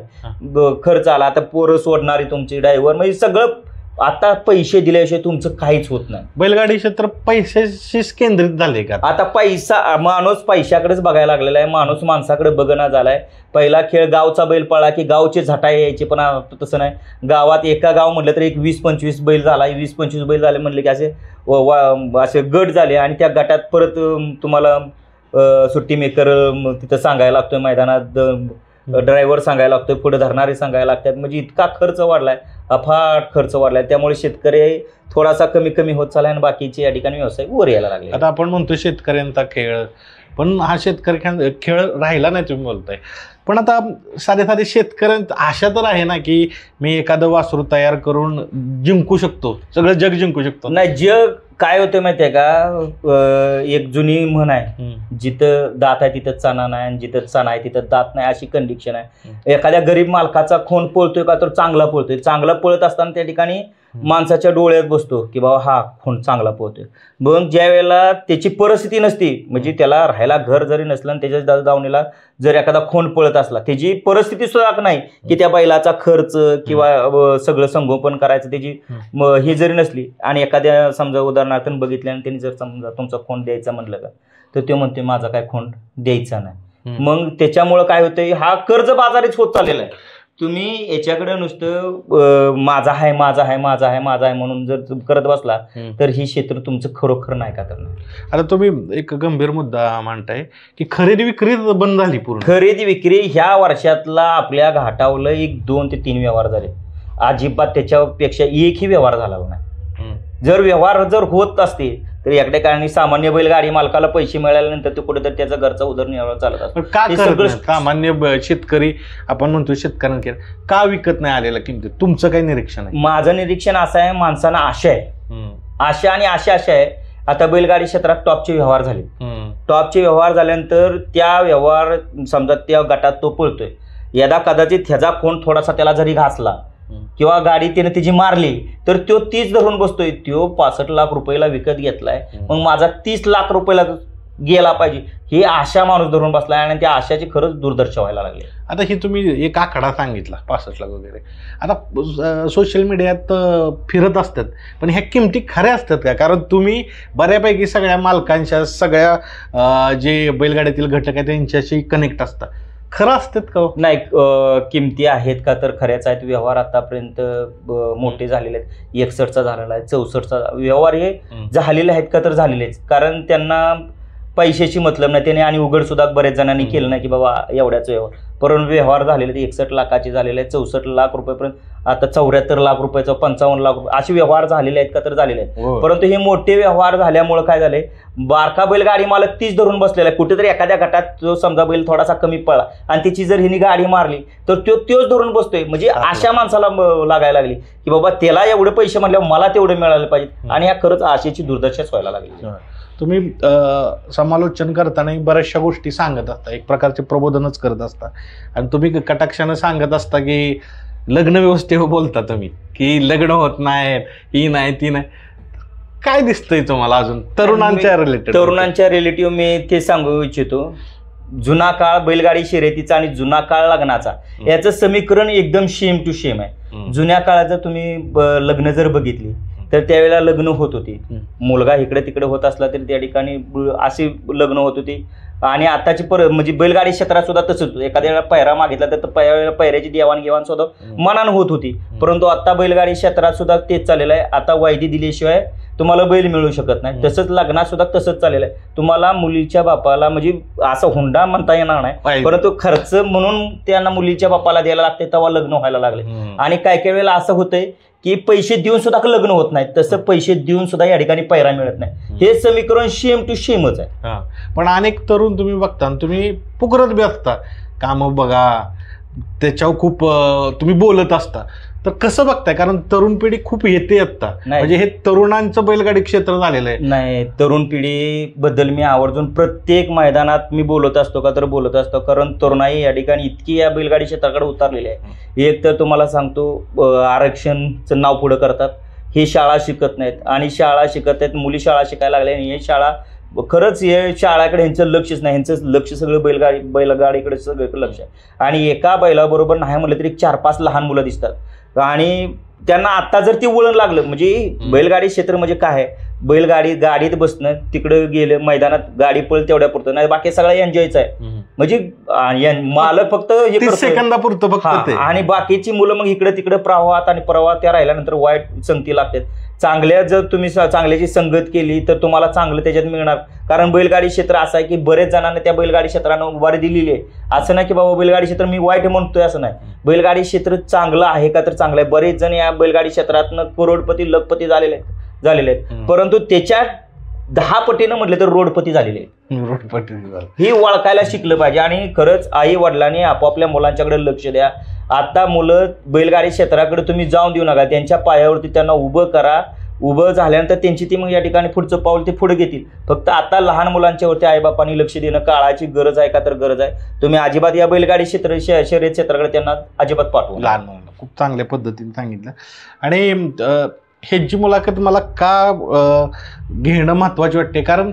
खर्च आला, आता पोरं सोडणारी तुमची ड्रायव्हर, म्हणजे सगळं आता पैसे दिल्याशिवाय तुमचं काहीच होत नाही. बैलगाडी क्षेत्र पैशाशीच केंद्रित झाले का आता? पैसा, माणूस पैशाकडेच बघायला लागलेला आहे, माणूस माणसाकडे बघणं झालाय. पहिला खेळ गावचा बैल पळा की गावचे झटाय यायचे, पण आता तसं नाही. गावात एका गाव म्हटलं तर 20-25 बैल झाला, 20-25 बैल झाले म्हणले की असे गट झाले, आणि त्या गटात परत तुम्हाला सुट्टी मेकर तिथं सांगायला लागतोय, मैदानात ड्रायव्हर सांगायला लागतोय, पुढे धरणारे सांगायला लागतात, म्हणजे इतका खर्च वाढलाय, अफाट खर्च वाढलाय. त्यामुळे शेतकरी थोडासा कमी होत चाललाय, आणि बाकीचे या ठिकाणी व्यवसाय वर यायला लागले. आता आपण म्हणतोय शेतकऱ्यांचा खेळ, पण हा शेतकरी खेळ राहिला नाही तुम्ही बोलताय. पण आता साधे शेतकऱ्यांत आशा तर आहे ना की मी एखादं वासरू तयार करून जिंकू शकतो, सगळं जग जिंकू शकतो. नाही, जग काय होतं माहितीये का, एक जुनी म्हण आहे, जिथं दात आहे तिथं चणा नाही, आणि जिथं चणा आहे तिथं दात नाही, अशी कंडिशन आहे. एखाद्या गरीब मालकाचा खोन पळतोय का तर चांगला पळतोय, चांगला पळत असताना त्या ठिकाणी माणसाच्या डोळ्यात बसतो की बाबा हा खोंड चांगला पोहतोय. मग ज्या वेळेला त्याची परिस्थिती नसती, म्हणजे त्याला राहायला घर जरी नसलं आणि त्याच्या दावणीला जर एखादा खोंड पळत असला, त्याची परिस्थिती सुद्धा नाही की त्या बैलाचा खर्च किंवा सगळं संगोपन करायचं, त्याची हे जरी नसली आणि एखाद्या समजा उदाहरणार्थ बघितल्या आणि त्यांनी जर समजा तुमचा खोंड द्यायचा म्हणलं का, तर ते म्हणते माझा काय खोंड द्यायचा नाही. मग त्याच्यामुळं काय होतंय, हा कर्ज बाजारीच होत चाललेला आहे. तुम्ही याच्याकडे नुसतं माझा आहे माझा आहे माझा आहे माझा आहे म्हणून जर करत बसला तर ही क्षेत्र तुमचं खरोखर नाही का तर नाही. आता तुम्ही एक गंभीर मुद्दा मांडताय की खरेदी विक्री बंद झाली पूर्ण. खरेदी विक्री ह्या वर्षातला आपल्या घाटावलं 1, 2 ते 3 व्यवहार झाले. अजिबात त्याच्यापेक्षा एकही व्यवहार झाला नाही. जर व्यवहार जर होत असते तर एखाद्या कारणी सामान्य बैलगाडी मालकाला पैसे मिळाल्यानंतर ते कुठेतरी त्याचा घरचा उदरनिर्वाह चालत असतो. का सामान्य शेतकरी, आपण म्हणतो शेतकऱ्यांना का विकत नाही आलेला किमतीत? तुमचं काही निरीक्षण आहे? माझं निरीक्षण असं आहे, माणसांना आशा आहे, आशा आणि आशा आहे. आता बैलगाडी क्षेत्रात टॉपचे व्यवहार झाले. टॉपचे व्यवहार झाल्यानंतर त्या व्यवहार समजा त्या गटात तो पळतोय, यदा कदाचित ह्याचा खोंड थोडासा त्याला जरी घासला किंवा गाडी त्याने त्याची मारली तर तो 30 धरून बसतोय. तो 65 लाख रुपयाला विकत घेतलाय, मग माझा 30 लाख रुपयाला गेला पाहिजे ही आशा माणूस धरून बसलाय आणि त्या आशाची खरंच दुर्दशा व्हायला लागली. आता हे तुम्ही एक आकडा सांगितला 65 लाख वगैरे, आता सोशल मीडियात फिरत असतात, पण ह्या किमती खऱ्या असतात का? कारण तुम्ही बऱ्यापैकी सगळ्या मालकांच्या, सगळ्या जे बैलगाड्यातील घटक आहेत त्यांच्याशी कनेक्ट असतात, खरं असतात का? नाही, किमती आहेत का तर खऱ्याच आहेत. व्यवहार आतापर्यंत मोठे झालेले आहेत. 61चा झालेला आहे, 64चा व्यवहार हे झालेले आहेत का तर झालेलेच. कारण त्यांना पैशाची मतलब नाही, त्याने आणि उघड सुद्धा बरेच जणांनी केलं नाही की बाबा एवढ्याच व्यवहार, परंतु व्यवहार झालेले 61 लाखाचे झालेले आहेत, 64 लाख रुपयेपर्यंत, आता 74 लाख रुपयाचा, 55 लाख रुपये असे व्यवहार झालेले आहेत का तर झालेले आहेत. परंतु हे मोठे व्यवहार झाल्यामुळे काय झाले, बारका बैलगाडी मालक 30 धरून बसलेला आहे. कुठेतरी एखाद्या गटात जो समजा बैल थोडासा कमी पडला आणि त्याची जर हिनी गाडी मारली तर तोच धरून बसतोय. म्हणजे अशा माणसाला लागायला लागली की बाबा त्याला एवढे पैसे म्हणल्यावर मला तेवढे मिळाले पाहिजे, आणि या खरंच आशेची दुर्दशाच व्हायला लागली. तुम्ही समालोचन करताना बऱ्याचशा गोष्टी सांगत असता, एक प्रकारचे प्रबोधनच करत असता, आणि तुम्ही कटाक्षानं सांगत असता की लग्न व्यवस्थेवर बोलता तुम्ही की लग्न होत नाहीत, ही नाही ती नाही. काय दिसतंय तुम्हाला अजून तरुणांच्या रिलेटिव्ह? मी ते सांगू इच्छितो, जुना काळ बैलगाडी शर्यतीचा आणि जुना काळ लग्नाचा याचं समीकरण एकदम सेम टू सेम आहे. जुन्या काळात जर तुम्ही लग्न जर बघितली तर त्यावेळेला लग्न होत होती, मुलगा इकडे तिकडे होत असला तरी त्या ठिकाणी अशी लग्न होत होती. आणि आताची म्हणजे बैलगाडी क्षेत्रात सुद्धा तसंच, एखाद्या वेळेला पैरा मागितला तर पैऱ्याची देवाणघेवाण सुद्धा मनानं होत होती. परंतु आता बैलगाडी क्षेत्रात सुद्धा तेच चाललेलं आहे. आता वायदी दिल्याशिवाय तुम्हाला बैल मिळू शकत नाही. तसंच लग्नात सुद्धा तसंच चाललेलं आहे. तुम्हाला मुलीच्या बापाला म्हणजे असं हुंडा म्हणता येणार नाही, परंतु खर्च म्हणून त्यांना मुलीच्या बापाला द्यायला लागते, तेव्हा लग्न व्हायला लागले. आणि काही काही वेळेला असं होतंय की पैसे देऊन सुद्धा लग्न होत नाही, तसं पैसे देऊन सुद्धा या ठिकाणी पैरा मिळत नाही. हे समीकरण सेम टू सेमच आहे. पण अनेक तरुण तुम्ही बघता, तुम्ही पुकरत बी असता, काम बघा, त्याच्यावर खूप तुम्ही बोलत असता, तर कसं बघताय? कारण तरुण पिढी खूप येते आता, म्हणजे हे तरुणांचं बैलगाडी क्षेत्र झालेलं आहे. नाही, तरुण पिढी बद्दल मी आवर्जून प्रत्येक मैदानात मी बोलत असतो का तर बोलत असतो, कारण तरुणाई या ठिकाणी इतकी या बैलगाडी क्षेत्राकडे उतरलेली आहे. एक तर तुम्हाला सांगतो, आरक्षणचं नाव पुढं करतात, हे शाळा शिकत नाहीत, आणि शाळा शिकत आहेत, मुली शाळा शिकायला लागल्या, आणि हे शाळा खरंच हे शाळाकडे ह्यांचं लक्षच नाही, ह्यांचं लक्ष सगळं बैलगाडीकडे सगळं लक्ष आहे. आणि एका बैलाबरोबर नाही म्हटलं तरी 4-5 लहान मुलं दिसतात, आणि त्यांना आता जर ते वळण लागलं, म्हणजे बैलगाडी क्षेत्र म्हणजे काय आहे, बैलगाडी गाडीत बसणं, तिकडं गेलं मैदानात गाडी पळ तेवढ्या पुरतं नाही, बाकी सगळं एन्जॉयचं आहे. म्हणजे मालक फक्त हे सेकंदापुरतं फक्त, आणि बाकीची मुलं मग इकडे तिकडे प्रवाहात, आणि प्रवाहात त्या राहिल्यानंतर वाईट संगती लागतात. चांगल्या जर तुम्ही चांगल्याची संगत केली तर तुम्हाला चांगलं त्याच्यात मिळणार. कारण बैलगाडी क्षेत्र असं आहे की बरेच जणांना त्या बैलगाडी क्षेत्रानं उभारी दिलेली आहे. असं नाही की बाबा बैलगाडी क्षेत्र मी वाईट म्हणतोय, असं नाही. बैलगाडी क्षेत्र चांगलं आहे का तर चांगलं आहे. बरेच जण या बैलगाडी क्षेत्रातनं करोडपती लखपती झालेले आहेत, परंतु त्याच्या 10 पटीनं म्हटलं तर रोडपती झालेले आहेत. ही ओळखायला शिकलं पाहिजे. आणि खरंच आई वडिलांनी आपापल्या मुलांच्याकडे लक्ष द्या. आता मुलं बैलगाडी क्षेत्राकडे तुम्ही जाऊन देऊ नका, त्यांच्या पायावरती त्यांना उभं करा. उभं झाल्यानंतर त्यांची ती मग या ठिकाणी पुढचं पाऊल ते पुढे घेतील. फक्त आता लहान मुलांच्यावरती आईबापांनी लक्ष देणं काळाची गरज आहे का तर गरज आहे. तुम्ही अजिबात या बैलगाडी शर्यत क्षेत्राकडे त्यांना अजिबात पाठवू. लहान मुलांना खूप चांगल्या पद्धतीने सांगितलं. आणि ह्याची मुलाखत मला का घेणं महत्त्वाची वाटते, कारण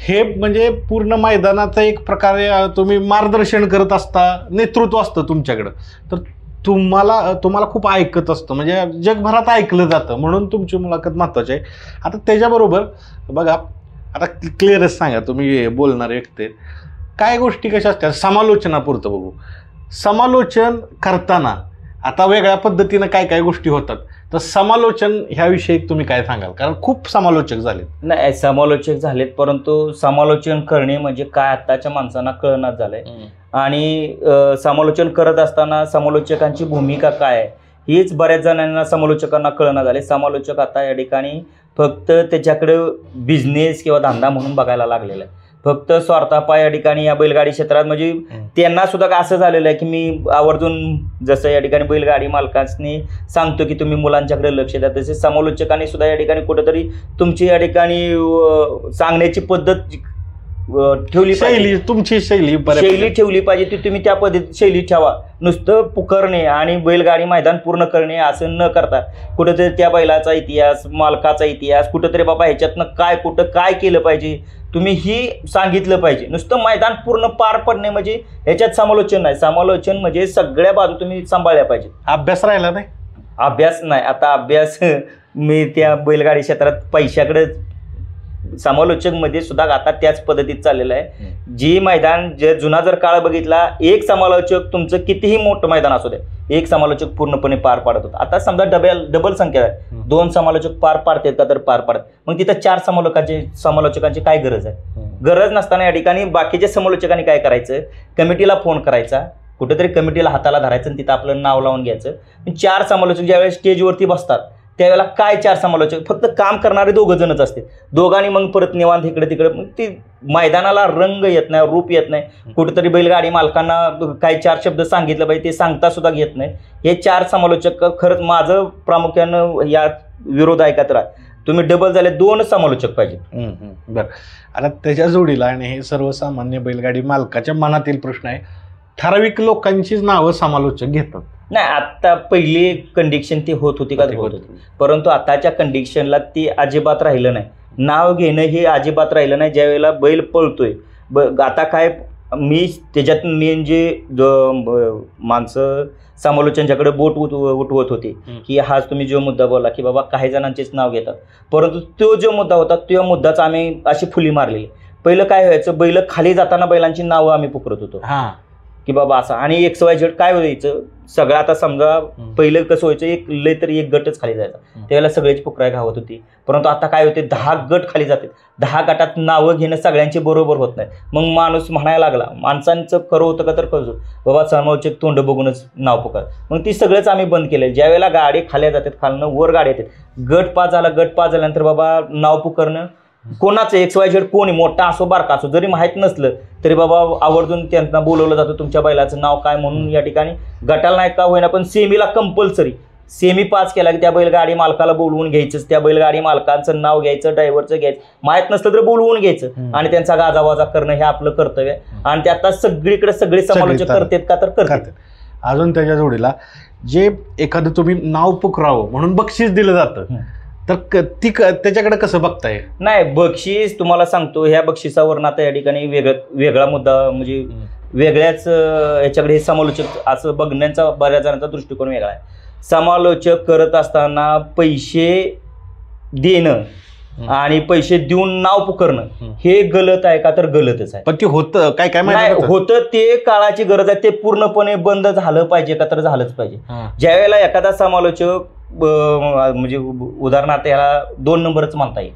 हे म्हणजे पूर्ण मैदानाचं एक प्रकारे तुम्ही मार्गदर्शन करत असता, नेतृत्व असतं तुमच्याकडं, तर तुम्हाला खूप ऐकत असतं, म्हणजे जगभरात ऐकलं जातं, म्हणून तुमची मुलाखत महत्त्वाची आहे. आता त्याच्याबरोबर बघा, आता क्लिअरच सांगा, तुम्ही बोलणारे व्यक्ती काय गोष्टी कशा असतात समालोचनापुरतं बघू. समालोचन करताना आता वेगळ्या पद्धतीनं काय काय गोष्टी होतात, तर समालोचन ह्याविषयी तुम्ही काय सांगाल, कारण खूप समालोचक झालेत. नाही, समालोचक झालेत, परंतु समालोचन करणे म्हणजे काय आताच्या माणसांना कळणार झालंय. आणि समालोचन करत असताना समालोचकांची भूमिका काय आहे हीच बऱ्याच जणांना समालोचकांना कळणार झाले. समालोचक आता या ठिकाणी फक्त त्याच्याकडे बिझनेस किंवा धंदा म्हणून बघायला लागलेला आहे. फक्त स्वार्थापाय या ठिकाणी या बैलगाडी क्षेत्रात म्हणजे त्यांना सुद्धा असं झालेलं आहे की मी आवर्जून जसं या ठिकाणी बैलगाडी मालकांनी सांगतो की तुम्ही मुलांच्याकडे लक्ष द्या, तसे समालोचकांनी सुद्धा या ठिकाणी कुठेतरी तुमची या ठिकाणी सांगण्याची पद्धत ठेवली पाहिजे, तुमची शैली ठेवली पाहिजे, ती तुम्ही त्या पद्धतीत शैली ठेवा. नुसतं पुकारणे आणि बैलगाडी मैदान पूर्ण करणे असं न करता कुठंतरी त्या बैलाचा इतिहास, मालकाचा इतिहास, कुठंतरी बाबा ह्याच्यातनं काय कुठं काय केलं पाहिजे तुम्ही ही सांगितलं पाहिजे. नुसतं मैदान पूर्ण पार पडणे म्हणजे ह्याच्यात समालोचन नाही. समालोचन म्हणजे सगळ्या बाजू तुम्ही सांभाळल्या पाहिजे. अभ्यास राहिला नाही, अभ्यास नाही. आता अभ्यास मी त्या बैलगाडी क्षेत्रात पैशाकडे समालोचक मध्ये सुद्धा आता त्याच पद्धतीत चाललेलं आहे. जी मैदान जुना जर काळ बघितला, एक समालोचक तुमचं कितीही मोठं मैदान असू दे, एक समालोचक पूर्णपणे पार पाडत होता. आता समजा डबल संख्या आहे, 2 समालोचक पार पाडतात का तर पार पाडत, मग तिथं 4 समालोचकांची काय गरज आहे? गरज नसताना या ठिकाणी बाकीच्या समालोचकांनी काय करायचं, कमिटीला फोन करायचा, कुठेतरी कमिटीला हाताला धरायचं आणि तिथं आपलं नाव लावून घ्यायचं. 4 समालोचक ज्यावेळेस स्टेजवरती बसतात त्यावेळेला काय 4 समालोचक, फक्त काम करणारे 2 जणच असते, दोघांनी मग परत निवांत इकडे तिकडे, मग ती मैदानाला रंग येत नाही, रूप येत नाही. कुठेतरी बैलगाडी मालकांना काही 4 शब्द सांगितलं पाहिजे, ते सांगता सुद्धा घेत नाही. हे 4 समालोचक खरंच माझं प्रामुख्यानं या विरोध ऐकत राहा. तुम्ही डबल झाले 2 समालोचक पाहिजे. बरं, आता त्याच्या जोडीला, आणि हे सर्वसामान्य बैलगाडी मालकाच्या मनातील प्रश्न आहे, ठराविक लोकांचीच नावं समालोचक घेतात. नाही, आता पहिली कंडिशन ती होत होती का होत होती, परंतु आताच्या कंडिशनला ती अजिबात राहिलं नाही. नाव घेणं हे अजिबात राहिलं नाही. ज्यावेळेला बैल पळतोय, आता काय मी त्याच्यात मेन जे माणसं समालोचनाच्याकडे बोट उठवत होते की हा तुम्ही जो मुद्दा बोला की बाबा काही जणांचेच नाव घेतात, परंतु तो जो मुद्दा होता तो मुद्दाच आम्ही अशी फुली मारलेली. पहिलं काय व्हायचं, बैल खाली जाताना बैलांची नावं आम्ही पुकारत होतो की बाबा असं, आणि XYZ काय व्हायचं सगळं. आता समजा पहिलं कसं व्हायचं, एक लय तरी एक गटच खाली जायचा, त्यावेळेला सगळ्याची पुकराय घावत होती. परंतु आता काय होते, 10 गट खाली जातात, 10 गटात नावं घेणं सगळ्यांची बरोबर होत नाही. मग माणूस म्हणायला लागला, माणसांचं खरं होतं का तर कसं बाबा समालोचक तोंड बघूनच नाव पुकार. मग ती सगळंच आम्ही बंद केलं. ज्यावेळेला गाडी खाल्या जातात, खालनं वर गाडी येतात, गट पास झाल्यानंतर बाबा नाव पुकारणं कोणाचं XYZ कोणी मोठा असो बारका असो जरी माहीत नसलं तरी बाबा आवर्जून त्यांना बोलवलं जातं, तुमच्या बैलाचं नाव काय म्हणून. या ठिकाणी गटाला नाही का होईना पण सेमीला कंपल्सरी सेमी पास केला की त्या बैलगाडी मालकाला बोलवून घ्यायचंच, त्या बैलगाडी मालकांचं नाव घ्यायचं, ड्रायव्हरचं घ्यायचं, माहीत नसलं तर बोलवून घ्यायचं आणि त्यांचा गाजावाजा करणं हे आपलं कर्तव्य आहे. आणि ते आता सगळीकडे सगळे समालोचक करतात का तर करतात. अजून त्याच्या जोडीला जे एखादं तुम्ही नाव पुकरावं म्हणून बक्षीस दिलं जातं, तर त्याच्याकडे कसं बघताय? नाही, बक्षीस तुम्हाला सांगतो, ह्या बक्षिसावर आता या ठिकाणी वेगळा मुद्दा म्हणजे वेगळ्याच ह्याच्याकडे हे समालोचक असं बघण्याचा बऱ्याच जणांचा दृष्टिकोन वेगळा आहे. समालोचक करत असताना पैसे देणं आणि पैसे देऊन नाव पुकरणं हे गलत आहे का तर गलतच आहे. पण ते होतं काय होतं, ते काळाची गरज आहे, ते पूर्णपणे बंद झालं पाहिजे का तर झालंच पाहिजे. ज्यावेळेला एखादा समालोचक म्हणजे उदाहरणार्थ याला 2 नंबरच म्हणता येईल,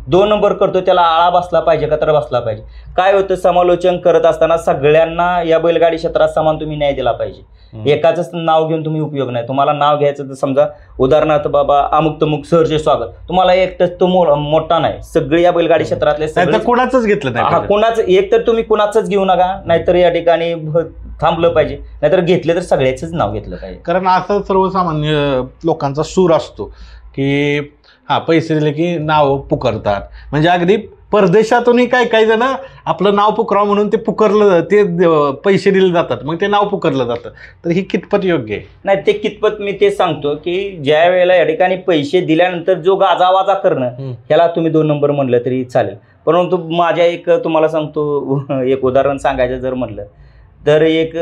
2 नंबर करतो, त्याला आळा बसला पाहिजे का तर बसला पाहिजे. काय होतं, समालोचन करत असताना सगळ्यांना या बैलगाडी क्षेत्रात समान तुम्ही न्याय दिला पाहिजे. एकाच नाव घेऊन तुम्ही उपयोग नाही. तुम्हाला नाव घ्यायचं तर समजा उदाहरणार्थ बाबा अमुक तमुक सरचे स्वागत, तुम्हाला एकटंच तो मोठा नाही, सगळे या बैलगाडी क्षेत्रातले कोणाचंच घेतलं नाही. कोणाचं एक तर तुम्ही कोणाचंच घेऊ नका, नाहीतर या ठिकाणी थांबलं पाहिजे, नाहीतर घेतलं तर सगळ्याच नाव घेतलं पाहिजे. कारण असं सर्वसामान्य लोकांचा सूर असतो की पैसे दिले की नाव पुकारतात. म्हणजे अगदी परदेशातूनही काही जण आपलं नाव पुकरावं म्हणून ते पुकारलं, ते पैसे दिले जातात, मग ते नाव पुकारलं जातं. तर ही कितपत योग्य आहे? नाही, ते कितपत मी ते सांगतो की ज्या वेळेला या ठिकाणी पैसे दिल्यानंतर जो गाजावाजा करणं ह्याला तुम्ही 2 नंबर म्हणलं तरी चालेल. परंतु माझ्या एक तुम्हाला सांगतो, एक उदाहरण सांगायचं जर म्हणलं तर एक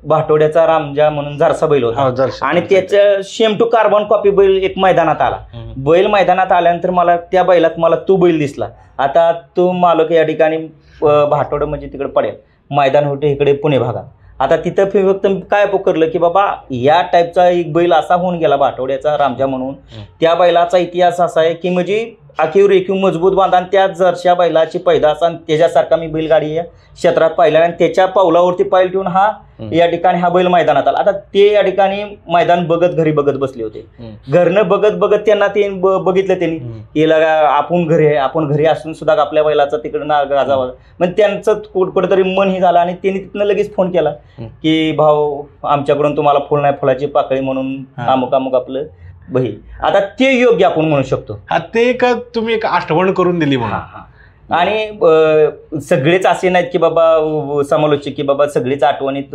भाटोड्याचा रामजा म्हणून जारसा बैल होता आणि त्याचं सेम टू कार्बन कॉपी बैल एक मैदानात आला. बैल मैदानात आल्यानंतर मला त्या बैलात मला तो बैल दिसला. आता तो मालक या ठिकाणी भाटोडं म्हणजे तिकडे पडेल, मैदान होते इकडे पुणे भागात. आता तिथं फक्त काय पुकारलं की बाबा या टाईपचा एक बैल असा होऊन गेला भाटोड्याचा रामजा म्हणून. त्या बैलाचा इतिहास असा आहे की म्हणजे आखीव रेखीव मजबूत बांधा आणि त्या जरशा बैलाची पैदास आणि त्याच्यासारखा मी बैलगाडी या क्षेत्रात पाहिला आणि त्याच्या पावलावरती पाय ठेवून हा या ठिकाणी हा बैल मैदानात आला. आता ते या ठिकाणी मैदान बघत घरी बघत बसले होते. घरनं बघत त्यांना ते बघितलं त्यांनी की आपण घरी असून सुद्धा आपल्या बैलाचा तिकडं गाजावा. मग त्यांचं कुठेतरी मन हे झालं आणि त्यांनी तिथनं लगेच फोन केला की भाऊ आमच्याकडून तुम्हाला फुल नाही फुलाची पाकळी म्हणून अमुक आपलं बही. आता ते योग्य आपण म्हणू शकतो. ते का तुम्ही एक आठवण करून दिली म्हणून. आणि सगळेच असे नाहीत की बाबा समालोचक की बाबा सगळेच आठवणीत.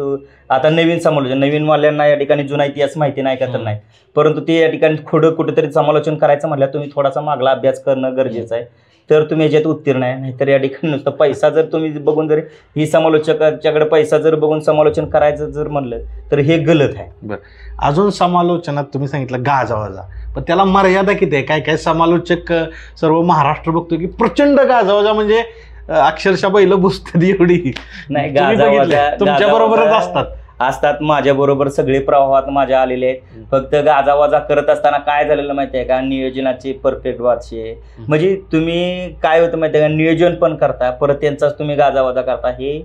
आता नवीन समालोचन नवीन वाल्यांना या ठिकाणी जुना इतिहास माहिती नाही का तर नाही, परंतु ते या ठिकाणी कुठेतरी समालोचन करायचं म्हटलं तुम्ही थोडासा मागला अभ्यास करणं गरजेचं आहे, तर तुम्ही याच्यात उत्तीर्ण आहे. नाहीतर या ठिकाणी नुसतं पैसा जर तुम्ही बघून जर ही समालोचकाच्याकडे पैसा जर बघून समालोचन करायचं जर म्हणलं तर हे गलत आहे. बरं, अजून समालोचनात तुम्ही सांगितलं गाजावाजा, पण त्याला मर्यादा किती आहे? काय समालोचक सर्व महाराष्ट्र बघतो की प्रचंड गाजावाजा, म्हणजे अक्षरशः बैल बुसतात एवढी. नाही, गाजावाजा तुमच्या बरोबरच असतात माझ्या बरोबर सगळे प्रवाहात माझ्या आलेले आहेत. फक्त गाजावाजा करत असताना काय झालेलं माहिती आहे का, नियोजनाचे परफेक्ट वाचे. म्हणजे तुम्ही काय होतं माहिती आहे का, नियोजन पण करता परत त्यांचाच तुम्ही गाजावाजा करता. हे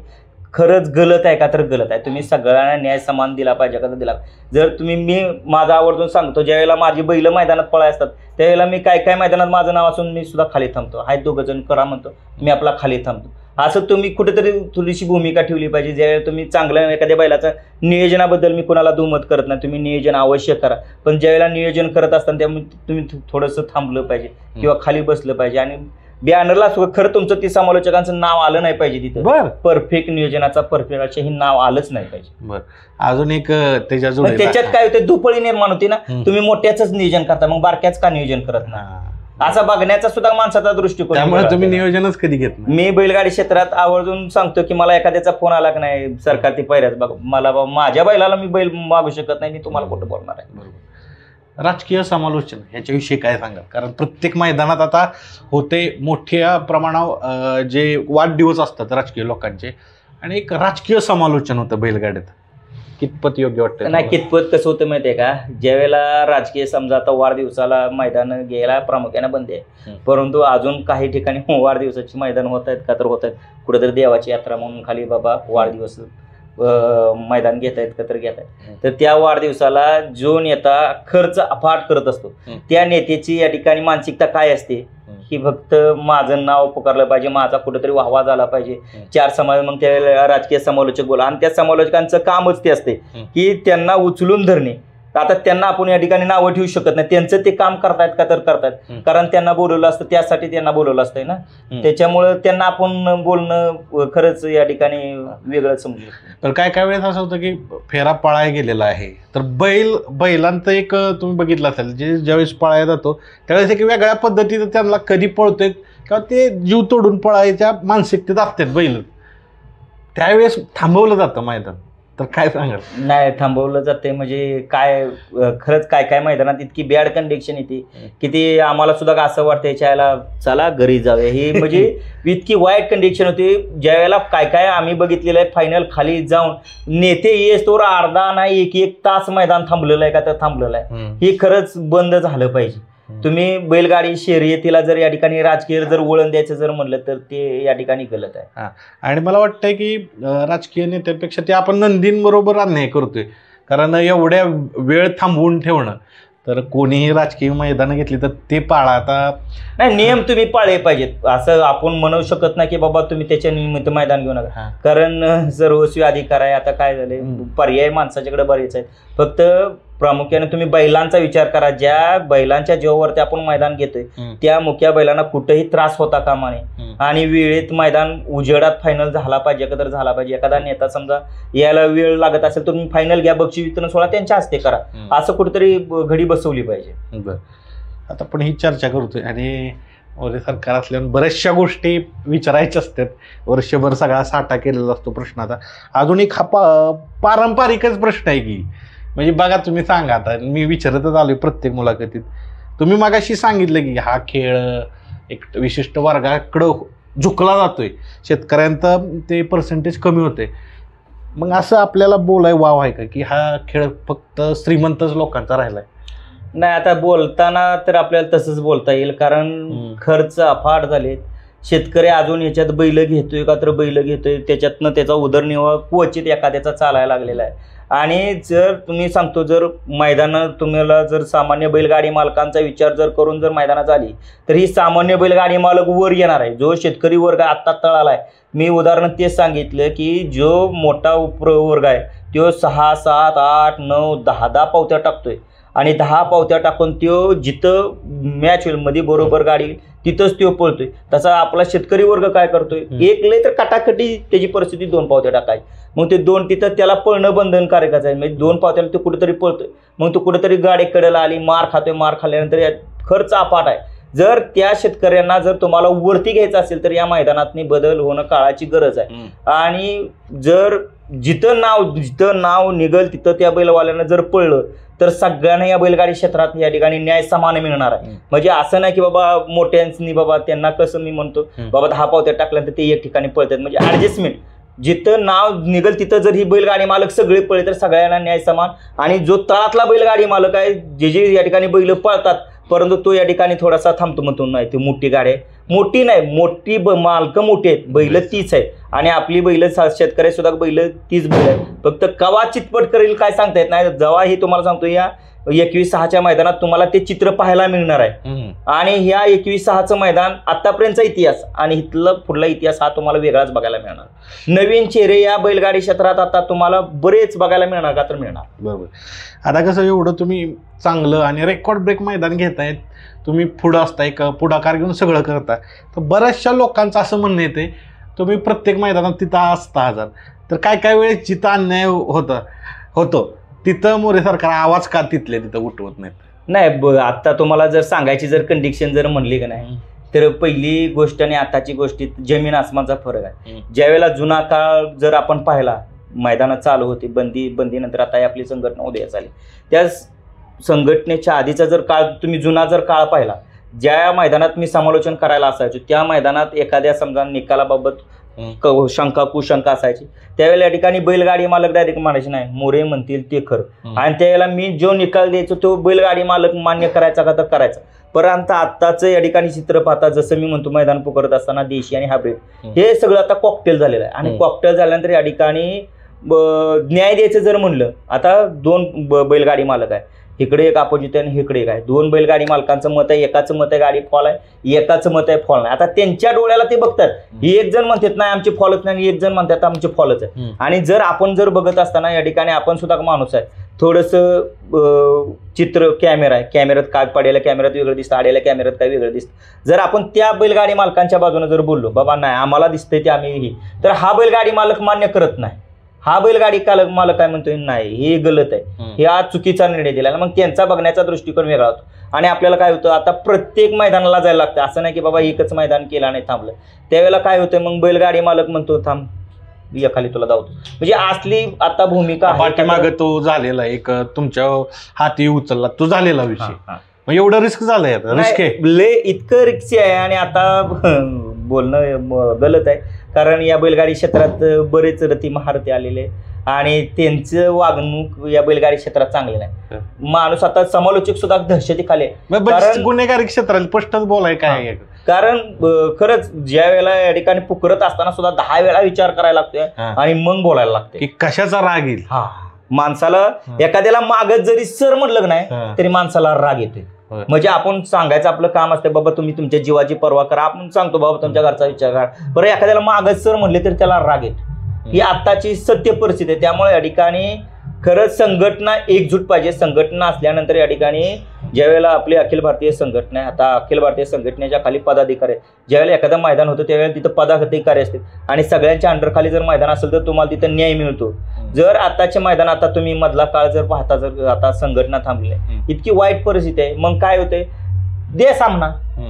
खरंच गलत आहे का तर गलत आहे. तुम्ही सगळ्यांना न्याय समान दिला पाहिजे का तर दिला. जर तुम्ही मी माझा आवर्जून सांगतो, ज्यावेळेला माझी बैल मैदानात पळाय असतात त्यावेळेला मी काय मैदानात माझं नाव असून मी सुद्धा खाली थांबतो. हाय 2 जण करा म्हणतो, मी आपला खाली थांबतो. असं तुम्ही कुठेतरी थोडीशी भूमिका ठेवली पाहिजे. ज्यावेळेला तुम्ही चांगलं एखाद्या बैलाचं नियोजनाबद्दल मी कोणाला दुमत करत नाही, तुम्ही नियोजन अवश्य करा, पण ज्यावेळेला नियोजन करत असताना त्यामुळे तुम्ही थोडंसं थांबलं पाहिजे किंवा खाली बसलं पाहिजे. आणि बॅनरला खरं तुमचं ती समालोचकांचं नाव आलं नाही पाहिजे तिथं. परफेक्ट नियोजनाचा परफेक्ट हे नाव आलंच नाही पाहिजे. बरं, अजून एक त्याच्यात काय होते, दुपळी निर्माण होती ना. तुम्ही मोठ्याच नियोजन करता, मग बारक्याच का नियोजन करत नाही, असा बघण्याचा सुद्धा माणसाचा दृष्टिकोन. त्यामुळे तुम्ही नियोजनच कधी घेत नाही. मी बैलगाडी क्षेत्रात आवर्जून सांगतो की मला एखाद्याचा फोन आला की नाही सरकार ती पैऱ्यात बघ, मला माझ्या बैलाला मी बैल मागू शकत नाही, मी तुम्हाला कुठं बोलणार आहे. बरोबर. राजकीय समालोचन ह्याच्याविषयी काय सांगाल? कारण प्रत्येक मैदानात आता होते मोठ्या प्रमाणावर जे वाढदिवस असतात राजकीय लोकांचे, आणि एक राजकीय समालोचन होतं बैलगाड्यात. कितपत योग्य वाटतं? नाही, कितपत कसं होतं माहिती आहे का, ज्यावेळेला राजकीय समजा आता वाढदिवसाला मैदान घ्यायला प्रामुख्याने बंद आहे, परंतु अजून काही ठिकाणी वाढदिवसाची मैदान होत आहेत का तर होत आहेत. कुठेतरी देवाची यात्रा म्हणून खाली बाबा वाढदिवस मैदान घेत आहेत का तर घेत आहेत. तर त्या वाढदिवसाला जो नेता खर्च अफाट करत असतो त्या नेत्याची या ठिकाणी मानसिकता काय असते की फक्त माझं नाव पुकारलं पाहिजे, माझा कुठेतरी वाहवा झाला पाहिजे, 4 समाज. मग त्या राजकीय समालोचक बोला, आणि त्या समालोचकांचं कामच ते असते की त्यांना उचलून धरणे. आता त्यांना आपण या ठिकाणी नावं ठेवू शकत नाही, त्यांचं ते काम करतायत का तर करतायत, कारण त्यांना बोलवलं असतं, त्यासाठी त्यांना बोलवलं असतंय ना. त्याच्यामुळं त्यांना आपण बोलणं खरंच या ठिकाणी वेगळं समजू. तर काय वेळेस असं होतं की फेरा पळायला गेलेला आहे, तर बैलांचं एक तुम्ही बघितलं असेल, जे ज्यावेळेस पळायला जातो त्यावेळेस एक वेगळ्या पद्धतीनं त्यांना कधी पळतोय किंवा ते जीव तोडून पळायच्या मानसिकतेत असतात बैल, त्यावेळेस थांबवलं जातं मैदान. तर काय सांगाल? नाही, थांबवलं जाते म्हणजे काय, खरंच काय मैदानात इतकी बॅड कंडिशन येते की ती आम्हाला सुद्धा असं वाटतं याच्याला चला घरी जाऊया. ही म्हणजे इतकी वाईट कंडिशन होती. ज्यावेळेला काय आम्ही बघितलेलं आहे, फायनल खाली जाऊन नेते येस तोवर अर्धा नाही 1 तास मैदान थांबलेलं आहे का तर थांबलेलं आहे. हे खरंच बंद झालं पाहिजे. तुम्ही बैलगाडी शर्यतीला जर या ठिकाणी राजकीय जर वळण द्यायचं जर म्हणलं तर ते या ठिकाणी गलत आहे. आणि मला वाटतंय की राजकीय नेत्यापेक्षा ते आपण नंदींबरोबर अन्याय करतोय, कारण एवढ्या वेळ थांबवून ठेवणं, तर कोणीही राजकीय मैदानं घेतली तर ते पाळा. आता नाही, नियम तुम्ही पाळले पाहिजेत. असं आपण म्हणू शकत नाही की बाबा तुम्ही त्याच्या निमित्त मैदान घेऊ नका, कारण सर्वस्वी अधिकार आहे. आता काय झाले, पर्याय माणसाच्याकडे बरेच आहेत, फक्त प्रामुख्याने तुम्ही बैलांचा विचार करा. ज्या बैलांच्या जीवावरती आपण मैदान घेतोय त्या मुख्या बैलांना कुठेही त्रास होता कामा नये आणि वेळेत मैदान उजेडात फायनल झाला पाहिजे. एकदा झाला पाहिजे. एखादा नेता समजा यायला वेळ लागत असेल तर तुम्ही फायनल घ्या, बक्षीस वितरण सोहळा त्यांच्या हस्ते करा, असं कुठेतरी घडी बसवली पाहिजे. बरं, आता आपण ही चर्चा करतोय आणि मोदी सरकार असल्यानं बऱ्याचशा गोष्टी विचारायच्या असतात. वर्षभर सगळा साठा केलेला असतो प्रश्नाचा. अजून एक हा पारंपरिकच प्रश्न आहे की, म्हणजे बघा तुम्ही सांगा, आता मी विचारतच आलोय प्रत्येक मुलाखतीत. तुम्ही मगाशी सांगितलं की हा खेळ एक विशिष्ट वर्गाकडं झुकला जातोय, शेतकऱ्यांचं ते पर्सेंटेज कमी होते. मग असं आपल्याला बोलाय वाव आहे का की हा खेळ फक्त श्रीमंतच लोकांचा राहिलाय? नाही, आता बोलताना तर आपल्याला तसंच बोलता येईल, कारण खर्च अफाट झालेत. शेतकरी अजून याच्यात बैल घेतोय का तर बैल घेतोय, त्याच्यातनं त्याचा उदरनिर्वाह क्वचित एखाद्याचा चालायला लागलेला आहे. आणि जर तुम्ही सांगतो, जर मैदानात तुम्हाला जर सामान्य बैलगाडी मालकांचा विचार जर करून जर मैदानात आली तर ही सामान्य बैलगाडी मालक वर येणार आहे. जो शेतकरी वर्ग आत्ता तळाला आहे, मी उदाहरण तेच सांगितलं की जो मोठा वर्ग आहे तो 6, 7, 8, 9, 10 पावत्या टाकतोय आणि 10 पावत्या टाकून तो जिथं मॅच होईल मध्ये बरोबर गाडी तिथंच तो पळतोय. तसा आपला शेतकरी वर्ग काय करतोय, एक लय तर कटाकटी त्याची परिस्थिती 2 पावत्या टाकायची, मग ते 2 तिथं त्याला पळणं बंधनकारकच आहे. म्हणजे 2 पावत्याला तो कुठेतरी पळतोय, मग तो कुठेतरी गाडी कडेला आली, मार खातोय, मार खाल्ल्यानंतर खर्च अफाट आहे. जर त्या शेतकऱ्यांना जर तुम्हाला वरती घ्यायचं असेल तर या मैदानात बदल होणं काळाची गरज आहे. आणि जर जिथं नाव निघल तिथं त्या बैलवाल्यांना जर पळलं तर सगळ्यांना या बैलगाडी क्षेत्रात या ठिकाणी न्याय समान मिळणार आहे. म्हणजे असं नाही की बाबा मोठ्यांनी बाबा त्यांना कसं मी म्हणतो बाबा 10 पावत्या टाकल्यानंतर ते एक ठिकाणी पळतात. म्हणजे ऍडजस्टमेंट, जिथं नाव निघल तिथं जर ही बैलगाडी मालक सगळे पळले तर सगळ्यांना न्याय समान. आणि जो तळातला बैलगाडी मालक आहे, जे या ठिकाणी बैल पळतात परंतु तो या ठिकाणी थोडासा थांबतो म्हणतो, नाही ती मोठी गाडी आहे, मोठी नाही, मोठी मालकं मोठी आहेत, बैल तीच आहे. आणि आपली बैल शेतकरी सुद्धा बैल तीच बैल आहे. फक्त कवा चितपट करेल काय सांगता येत नाही. जेव्हा हे तुम्हाला सांगतो या 21-6च्या मैदानात तुम्हाला ते चित्र पाहायला मिळणार आहे. आणि ह्या 21-6चं मैदान आतापर्यंतचा इतिहास आणि इथला पुढला इतिहास हा तुम्हाला वेगळाच बघायला मिळणार. नवीन चेहरे या बैलगाडी क्षेत्रात आता तुम्हाला बरेच बघायला मिळणार का तर मिळणार. बरोबर. आता कसं एवढं तुम्ही चांगलं आणि रेकॉर्ड ब्रेक मैदान घेतायत, तुम्ही पुढं असताय का पुढाकार घेऊन सगळं करताय, तर बऱ्याचशा लोकांचं असं म्हणणं येते तुम्ही प्रत्येक मैदानात तिथं असता हजार, तर काय वेळेस जिथं अन्याय होतो तिथं मोरे सरकार आवाज का तिथले तिथं उठवत नाहीत? नाही, आता तुम्हाला जर सांगायची जर कंडिशन जर म्हणली का नाही तर पहिली गोष्ट आणि आताची गोष्टीत जमीन आसमानचा फरक आहे. ज्यावेळेला जुना काळ जर आपण पाहिला, मैदानात चालू होती बंदी नंतर आता आपली संघटना उदयास आली, त्या संघटनेच्या आधीचा जर काळ तुम्ही जुना जर काळ पाहिला, ज्या मैदानात मी समालोचन करायला असायचो त्या मैदानात एखाद्या समजा निकालाबाबत शंका कुशंका असायची, त्यावेळेला या ठिकाणी बैलगाडी मालक डायरेक्ट म्हणायचे नाही मोरे म्हणतील ते खरं, आणि त्यावेळेला मी जो निकाल द्यायचो तो बैलगाडी मालक मान्य करायचा का तर करायचा. परंतु आत्ताचं या ठिकाणी चित्र पाहता, जसं मी म्हणतो मैदान पुकारत असताना देशी आणि हायब्रिड हे सगळं आता कॉकटेल झालेलं आहे. आणि कॉकटेल झाल्यानंतर या ठिकाणी न्याय द्यायचं जर म्हणलं, आता 2 बैलगाडी मालक आहे, इकडे एक अपोजिट आणि इकडे एक आहे, 2 बैलगाडी मालकांचं मत आहे, एकाचं मत आहे गाडी फॉल आहे, एकाचं मत आहे फॉल नाही. आता त्यांच्या डोळ्याला ते बघतात, एक जण म्हणतात नाही आमची फॉलच नाही, एक जण म्हणतात आमची फॉलच आहे. आणि जर आपण जर बघत असताना या ठिकाणी आपण सुद्धा माणूस आहे, थोडंसं चित्र कॅमेरा आहे, कॅमेऱ्यात काय पडेल, कॅमेऱ्यात वेगळं दिसतं, आडेल्या कॅमेऱ्यात काय वेगळं दिसतं. जर आपण त्या बैलगाडी मालकांच्या बाजूने जर बोललो बाबा नाही आम्हाला दिसतंय ते आम्ही, तर हा बैलगाडी मालक मान्य करत नाही. हा बैलगाडी मालक काय म्हणतोय नाही हे गलत आहे, हे आज चुकीचा निर्णय दिला. मग त्यांचा बघण्याचा दृष्टिकोन वेगळा होतो. आणि आपल्याला काय होतं, आता प्रत्येक मैदानाला जायला लागतं, असं नाही की बाबा एकच मैदान केलं नाही थांबलं. त्यावेळेला काय होतं, मग बैलगाडी मालक म्हणतो थांब खाली तुला धावतो. म्हणजे असली आता भूमिका पाठीमागं तो झालेला एक तुमच्या हाती उचलला तो झालेला विषय, मग एवढं रिस्क झालंय आता, रिस्क लय इतकं रिस्क आहे. आणि आता बोलणं गलत आहे, कारण या बैलगाडी क्षेत्रात बरेच रथी महारथी आलेले आणि त्यांचं वागणूक या बैलगाडी क्षेत्रात चांगले नाही. माणूस आता समालोचक सुद्धा दहशतीखाली, गुन्हेगारी क्षेत्रात स्पष्टच बोलाय काय, कारण खरंच ज्या वेळेला या ठिकाणी पुकारत असताना सुद्धा 10 वेळा विचार करायला लागतोय आणि मग बोलायला लागते की कशाचा राग येईल. माणसाला एखाद्याला मागत जरी सर म्हटलं नाही तरी माणसाला राग येतोय. म्हणजे आपण सांगायचं आपलं काम असतं, बाबा तुम्ही तुमच्या जीवाची पर्वा करा, आपण सांगतो बाबा तुमच्या घरचा विचार करा, बरं एखाद्याला मागत सर म्हणले तरी त्याला राग येतो. ही आताची सत्य परिस्थिती आहे. त्यामुळे या ठिकाणी खरंच संघटना एकजूट पाहिजे. संघटना असल्यानंतर या ठिकाणी ज्यावेळेला आपली अखिल भारतीय संघटना आहे, आता अखिल भारतीय संघटनेच्या खाली पदाधिकारी आहेत, ज्यावेळेला एखादं मैदान होतं त्यावेळेला तिथं पदाधिकारी असतील आणि सगळ्यांच्या अंडरखाली जर मैदान असेल तर तुम्हाला तिथं न्याय मिळतो. जर आताचे मैदान, आता तुम्ही मधला काळ जर पाहता, जर आता संघटना थांबली इतकी वाईट परिस्थिती आहे, मग काय होते, दे सामना,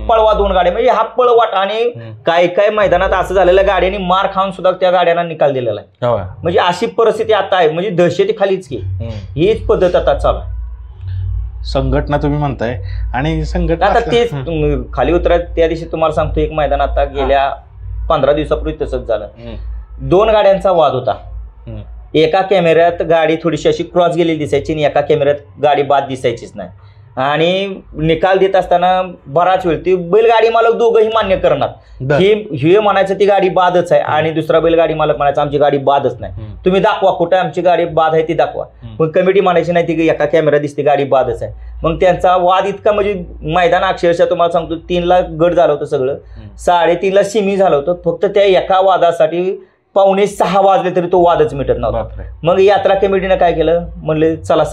पळवा 2 गाड्या, म्हणजे हा पळवाट. आणि काही काही मैदानात असं झालेलं गाड्यांनी मार खाऊन सुद्धा त्या गाड्यांना निकाल दिलेला आहे. म्हणजे अशी परिस्थिती आता आहे, म्हणजे दहशती खालीच की हीच पद्धत आता चालू आहे. संघटना तुम्ही म्हणताय आणि संघटना आता तेच खाली उतरायत. त्या दिवशी तुम्हाला सांगतो एक मैदान आता गेल्या 15 दिवसापूर्वी तसंच झालं. 2 गाड्यांचा वाद होता. एका कॅमेऱ्यात गाडी थोडीशी अशी क्रॉस गेलेली दिसायची आणि एका कॅमेऱ्यात गाडी बाद दिसायचीच नाही. आणि निकाल देत असताना बराच वेळ ती बैलगाडी मालक दोघंही मान्य करणार, हे म्हणायचं ती गाडी बादच आहे आणि दुसरा बैलगाडी मालक म्हणायचं आमची गाडी बादच नाही, तुम्ही दाखवा कुठं आमची गाडी बाद आहे ती दाखवा. मग कमिटी म्हणायची नाही ती एका कॅमेरा दिसते गाडी बादच आहे. मग त्यांचा वाद इतका, म्हणजे मैदान अक्षरशः तुम्हाला सांगतो 3ला गट झालं होतं सगळं, 3:30ला सिमी झालं होतं. फक्त त्या एका वादासाठी 5:45 वाजले तरी तो वादच मिटत नव्हता. मग यात्रा कमिटीनं काय केलं, म्हणले चला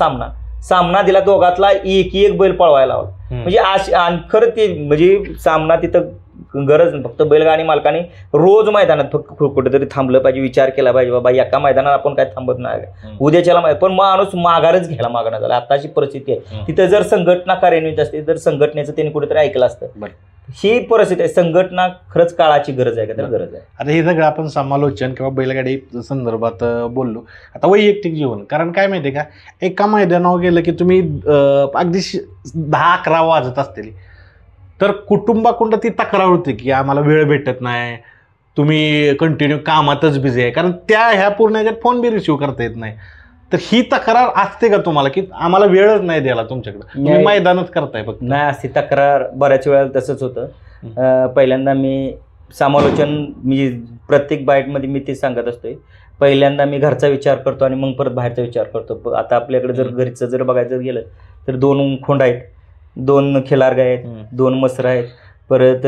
सामना दिला, दोघातला एक बैल पळवायला लावला. म्हणजे खरं ते म्हणजे सामना तिथं गरज नाही, फक्त बैलगाडी मालकाने रोज मैदानात फक्त कुठेतरी थांबलं पाहिजे, विचार केला पाहिजे बाबा एका मैदानात आपण काय थांबत नाही, उद्याच्याला. पण माणूस माघारच घ्यायला मागणार झाला. आताची परिस्थिती आहे, तिथं जर संघटना कार्यान्वित असते, जर संघटनेचं त्यांनी कुठेतरी ऐकलं असतं. ही परिस्थिती आहे. संघटना खरंच काळाची गरज आहे का, तर गरज आहे. आता हे सगळं आपण समालोचन किंवा बैलगाडी संदर्भात बोललो. आता वैयक्तिक जीवन, कारण काय माहितीये का, एका मैदानावर गेलं की तुम्ही अगदी 10-11 वाजत असतील तर कुटुंबाकडून ती तक्रार होते की आम्हाला वेळ भेटत नाही, तुम्ही कंटिन्यू कामातच बिझी आहे, कारण ह्या पूर्ण ह्याच्यात फोन बी रिसिव्ह करता येत नाही. तर ही तक्रार असते का तुम्हाला की आम्हाला वेळच नाही द्यायला तुमच्याकडे, तुम्ही मैदानच करताय फक्त? नाही, असते तक्रार. बऱ्याच वेळा तसंच होतं. पहिल्यांदा मी समालोचन, मी प्रत्येक बाईटमध्ये मी ते सांगत असतोय, पहिल्यांदा मी घरचा विचार करतो आणि मग परत बाहेरचा विचार करतो. आता आपल्याकडे जर घरचं जर बघायचं गेलं तर 2 खोंड आहेत, 2 खिलार गाय आहेत, 2 मसर आहेत, परत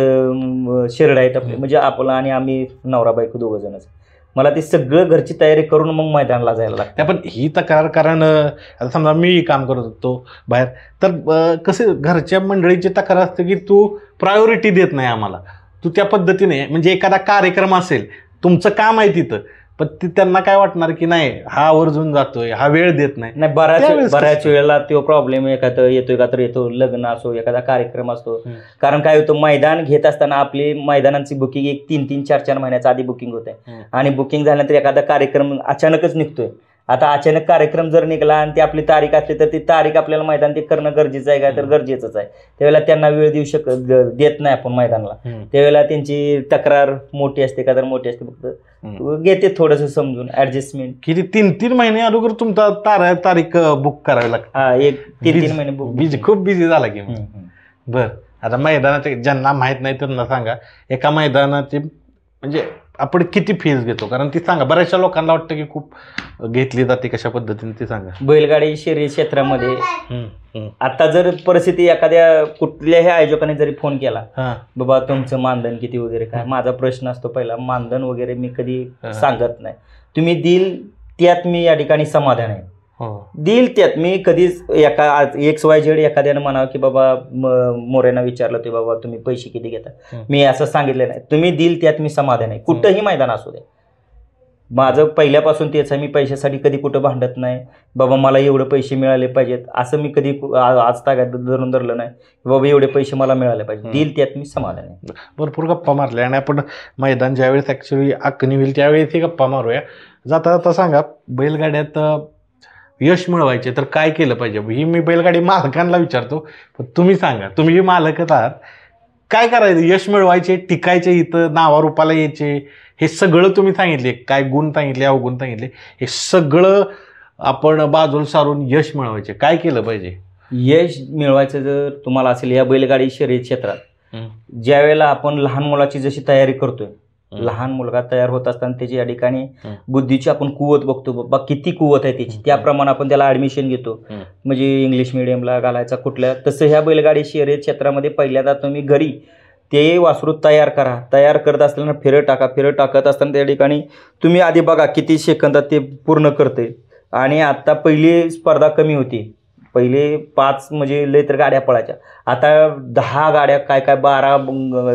शेरड आहेत आपले, म्हणजे आपला आणि आम्ही नवरा बायको 2 जणच. मला ती सगळं घरची तयारी करून मग मैदानाला जायला लागतं. पण ही तक्रार, कारण आता समजा मी काम करत होतो बाहेर, तर कसं घरच्या मंडळीची तक्रार असते की तू प्रायोरिटी देत नाही आम्हाला, तू त्या पद्धतीने, म्हणजे एखादा कार्यक्रम असेल, तुमचं काम आहे तिथं, पण त्यांना काय वाटणार की नाही हा आवर्जून जातोय, हा वेळ देत नाही. बऱ्याच वेळेला तो प्रॉब्लेम एखादा येतोय का, तर येतो लग्न असो, एखादा कार्यक्रम असतो. कारण काय होतं, मैदान घेत असताना आपली मैदानांची बुकिंग 3-3, 4-4 महिन्याच्या आधी बुकिंग होत आहे आणि बुकिंग झाल्यानंतर एखादा कार्यक्रम अचानकच निघतोय. आता अचानक कार्यक्रम जर निघाला आणि ती आपली तारीख असली तर ती तारीख आपल्याला मैदान ते करणं गरजेचं आहे का, तर गरजेचंच आहे. त्यावेळेला त्यांना वेळ देत नाही आपण मैदानाला. त्यावेळेला त्यांची तक्रार मोठी असते का, तर मोठी असते, फक्त घेते थोडंसं समजून ऍडजस्टमेंट. किती 3-3 महिने अगोदर तुमचा तारीख बुक करावी लागते? हा, 1-3 महिने बुक. खूप बिझी झाला की. बर, आता मैदानाचे ज्यांना माहित नाही त्यांना सांगा, एका मैदानाची म्हणजे आपण किती फीज घेतो, कारण ती सांगा. बऱ्याचशा लोकांना वाटतं की खूप घेतली जाते, कशा पद्धतीने ती सांगा. बैलगाडी शर्यत क्षेत्रामध्ये आता जर परिस्थिती, एखाद्या कुठल्याही आयोजकाने जरी फोन केला, बाबा तुमचं मानधन किती वगैरे काय, माझा प्रश्न असतो पहिला, मानधन वगैरे मी कधी सांगत नाही. तुम्ही दिल त्यात मी या ठिकाणी समाधान आहे, दिल त्यात मी कधीच XYZ एखाद्यानं म्हणावं की बाबा मोरेना विचारलं ते बाबा तुम्ही पैसे किती घेता, मी असं सांगितलं नाही. तुम्ही दिल त्यात मी समाधान आहे, कुठंही मैदान असू दे. माझं पहिल्यापासून तेच आहे, मी पैशासाठी कधी कुठं भांडत नाही. बाबा मला एवढे पैसे मिळाले पाहिजेत असं मी कधी आज तागात धरून धरलं नाही. बाबा एवढे पैसे मला मिळाले पाहिजे, दिल त्यात मी समाधान आहे. भरपूर गप्पा मारल्या आणि आपण मैदान ज्यावेळेस ॲक्च्युली आखणी होईल त्यावेळेस ही गप्पा मारूया. जाता जाता सांगा, बैलगाड्यात यश मिळवायचे तर काय केलं पाहिजे? ही मी बैलगाडी मालकांना विचारतो, पण तुम्ही सांगा, तुम्ही मालकच आहात, काय करायचं यश मिळवायचे, टिकायचे, इथं नावारूपाला यायचे, हे सगळं तुम्ही सांगितले, काय गुण सांगितले, अवगुण सांगितले, हे सगळं आपण बाजूला सारून यश मिळवायचे, काय केलं पाहिजे? यश मिळवायचं जर तुम्हाला असेल या बैलगाडी शर्यत क्षेत्रात, ज्या वेळेला आपण लहान मुलाची जशी तयारी करतोय, लहान मुलगा तयार होत असताना त्याची या ठिकाणी बुद्धीची आपण कुवत बघतो, बाबा किती कुवत आहे त्याची, त्याप्रमाणे आपण त्याला ऍडमिशन घेतो. म्हणजे इंग्लिश मिडियमला घालायचा कुठल्या, तसं ह्या बैलगाडी शर्यत क्षेत्रामध्ये पहिल्यांदा तुम्ही घरी ते वासरू तयार करा. तयार करत असताना फिरत टाकत असताना त्या ठिकाणी तुम्ही आधी बघा किती सेकंदात ते पूर्ण करते. आणि आता पहिली स्पर्धा कमी होती, पहिले 5 म्हणजे लय तर गाड्या पळायच्या, आता 10 गाड्या काय 12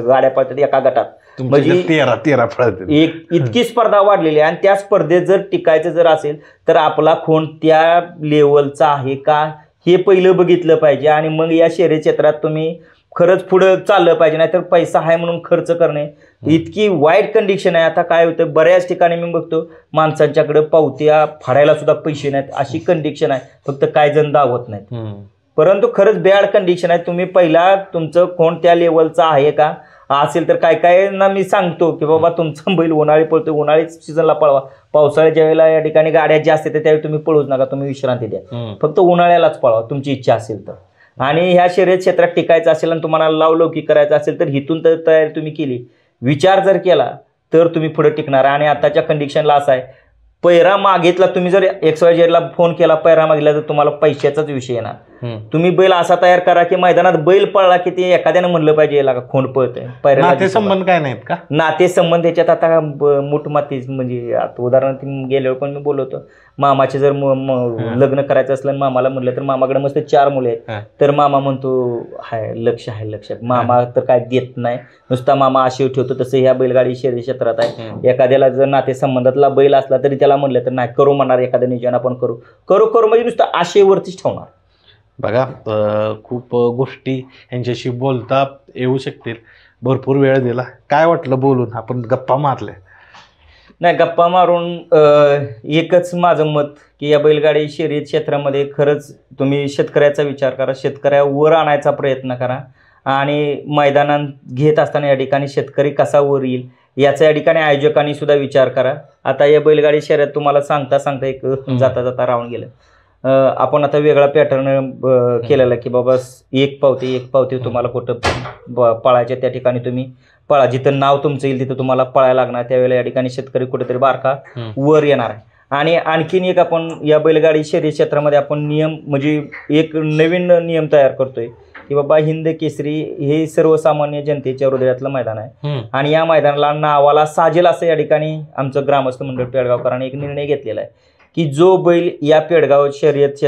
गाड्या पळतात एका गटात, म्हणजे 13 पळतात. एक इतकी स्पर्धा वाढलेली आहे. आणि त्या स्पर्धेत जर टिकायचं जर असेल तर आपला खोंड त्या लेवलचा आहे का हे पहिलं बघितलं पाहिजे. आणि मग या शर्यत क्षेत्रात तुम्ही खरंच पुढं चाललं पाहिजे, नाहीतर पैसा आहे म्हणून खर्च करणे इतकी वाईट कंडिशन आहे. आता काय होतं, बऱ्याच ठिकाणी मी बघतो माणसांच्याकडे पावत्या फाडायला सुद्धा पैसे नाहीत, अशी कंडिशन आहे. फक्त काय जण दावत नाहीत, परंतु खरंच बॅड कंडिशन आहे. तुम्ही पहिला तुमचं खोंड त्या लेवलचा आहे का असेल तर काय काय ना मी सांगतो की बाबा तुमचा बैल उन्हाळी पळतो, उन्हाळी सीझनला पळवा, पावसाळ्याच्या वेळेला या ठिकाणी गाड्या जास्त येते त्यावेळी तुम्ही पळूच नका, तुम्ही विश्रांती द्या, फक्त उन्हाळ्यालाच पळवा तुमची इच्छा असेल तर. आणि ह्या शर्यत क्षेत्रात टिकायचं असेल आणि तुम्हाला लावलौकिक करायचं असेल तर इथून तर तयारी तुम्ही केली, विचार जर केला तर तुम्ही पुढे टिकणार. आणि आताच्या कंडिशनला असं आहे, पैरा मागितला तुम्ही जर XYZ ला फोन केला पैरा मागितला तर तुम्हाला पैशाचाच विषय येणार. तुम्ही बैल असा तयार करा की मैदानात बैल पळला की ते एखाद्यानं म्हणलं पाहिजे याला का खोंड पळतंय. नाते संबंध काय नाहीत का? नाते संबंध याच्यात आता मुठमाती, म्हणजे आता उदाहरण गेल्यावर पण मी बोलवतो, मामाचे जर लग्न करायचं असलं मामाला म्हणलं तर मामाकडे मस्त 4 मुले आहेत, तर मामा म्हणतो हाय लक्ष आहे लक्षात, मामा तर काय देत नाही, नुसता मामा आशेव ठेवतो. तसं ह्या बैलगाडी शर्यत क्षेत्रात आहे, एखाद्याला जर नाते संबंधातला बैल असला तरी त्याला म्हणलं तर नाही करू म्हणणार, एखाद्या नियोजन आपण करू करू करू म्हणजे नुसतं आशेवरतीच ठेवणार. बघा खूप गोष्टी यांच्याशी बोलता येऊ शकतील, भरपूर वेळ दिला. काय वाटलं बोलून, आपण गप्पा मारल्या? नाही, गप्पा मारून एकच माझं मत की या बैलगाडी शर्यत क्षेत्रामध्ये खरंच तुम्ही शेतकऱ्याचा विचार करा, शेतकऱ्यावर आणायचा प्रयत्न करा. आणि मैदानात घेत असताना या ठिकाणी शेतकरी कसा वर येईल याचा या ठिकाणी आयोजकांनी सुद्धा विचार करा. आता या बैलगाडी शर्यत तुम्हाला सांगता सांगता एक जाता जाता राहून गेलं. आपण आता वेगळा पॅटर्न केलेला की बाबा एक पावती तुम्हाला कुठं पळायच्या त्या ठिकाणी तुम्ही पळा, जिथं नाव तुमचं येईल तिथं तुम्हाला पळायला लागणार. त्यावेळेला या ठिकाणी शेतकरी कुठेतरी बारका वर येणार आहे. आणि आणखीन एक आपण या बैलगाडी शर्यत क्षेत्रामध्ये आपण नियम, म्हणजे एक नवीन नियम तयार करतोय की बाबा हिंद केसरी हे सर्वसामान्य जनतेच्या हृदयातलं मैदान आहे. आणि या मैदानाला नावाला साजेल असं या ठिकाणी आमचं ग्रामस्थ मंडळ पेडगावकरांनी एक निर्णय घेतलेला आहे की जो बैल या पेडगाव शर्यत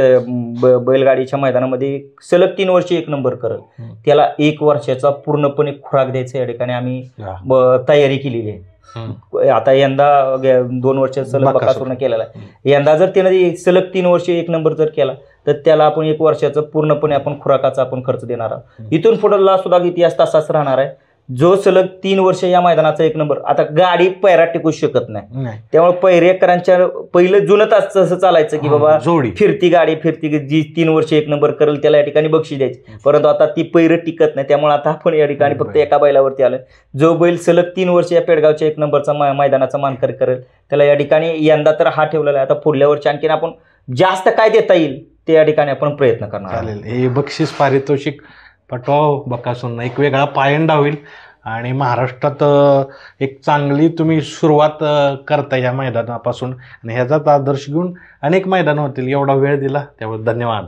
बैलगाडीच्या मैदानामध्ये सलग 3 वर्ष 1 नंबर करेल त्याला 1 वर्षाचा पूर्णपणे खुराक द्यायचा या ठिकाणी आम्ही तयारी केलेली आहे. आता यंदा 2 वर्ष सलग बकासूरनं केलेला आहे. यंदा जर त्याने सलग 3 वर्ष 1 नंबर जर केला तर त्याला आपण 1 वर्षाचा पूर्णपणे आपण खुराकाचा आपण खर्च देणार आहोत. इथून पुढला सुद्धा इतिहास तसाच राहणार आहे. जो सलग 3 वर्ष या मैदानाचा 1 नंबर, आता गाडी पैरा टिकू शकत नाही, त्यामुळे पैरेकरांच्या पहिलं जुनं असं चालायचं की बाबा फिरती गाडी जी 3 वर्ष 1 नंबर करेल त्याला या ठिकाणी बक्षीस द्यायची, परंतु आता ती पैर टिकत नाही. त्यामुळे आता आपण या ठिकाणी फक्त एका बैलावरती आलोय. जो बैल सलग 3 वर्ष या पेडगावच्या 1 नंबरचा मैदानाचा मानकरी करेल त्याला या ठिकाणी यंदा तर हा ठेवलेला आहे. आता पुढल्या वर्षी आणखीन आपण जास्त काय देता येईल ते या ठिकाणी आपण प्रयत्न करणार. हे बक्षीस पारितोषिक पटवाव बकासूरनं एक वेगळा पायंडा होईल आणि महाराष्ट्रात एक चांगली तुम्ही सुरुवात करता या मैदानापासून आणि ह्याचाच आदर्श घेऊन अनेक मैदानं होतील. एवढा वेळ दिला त्याबद्दल धन्यवाद.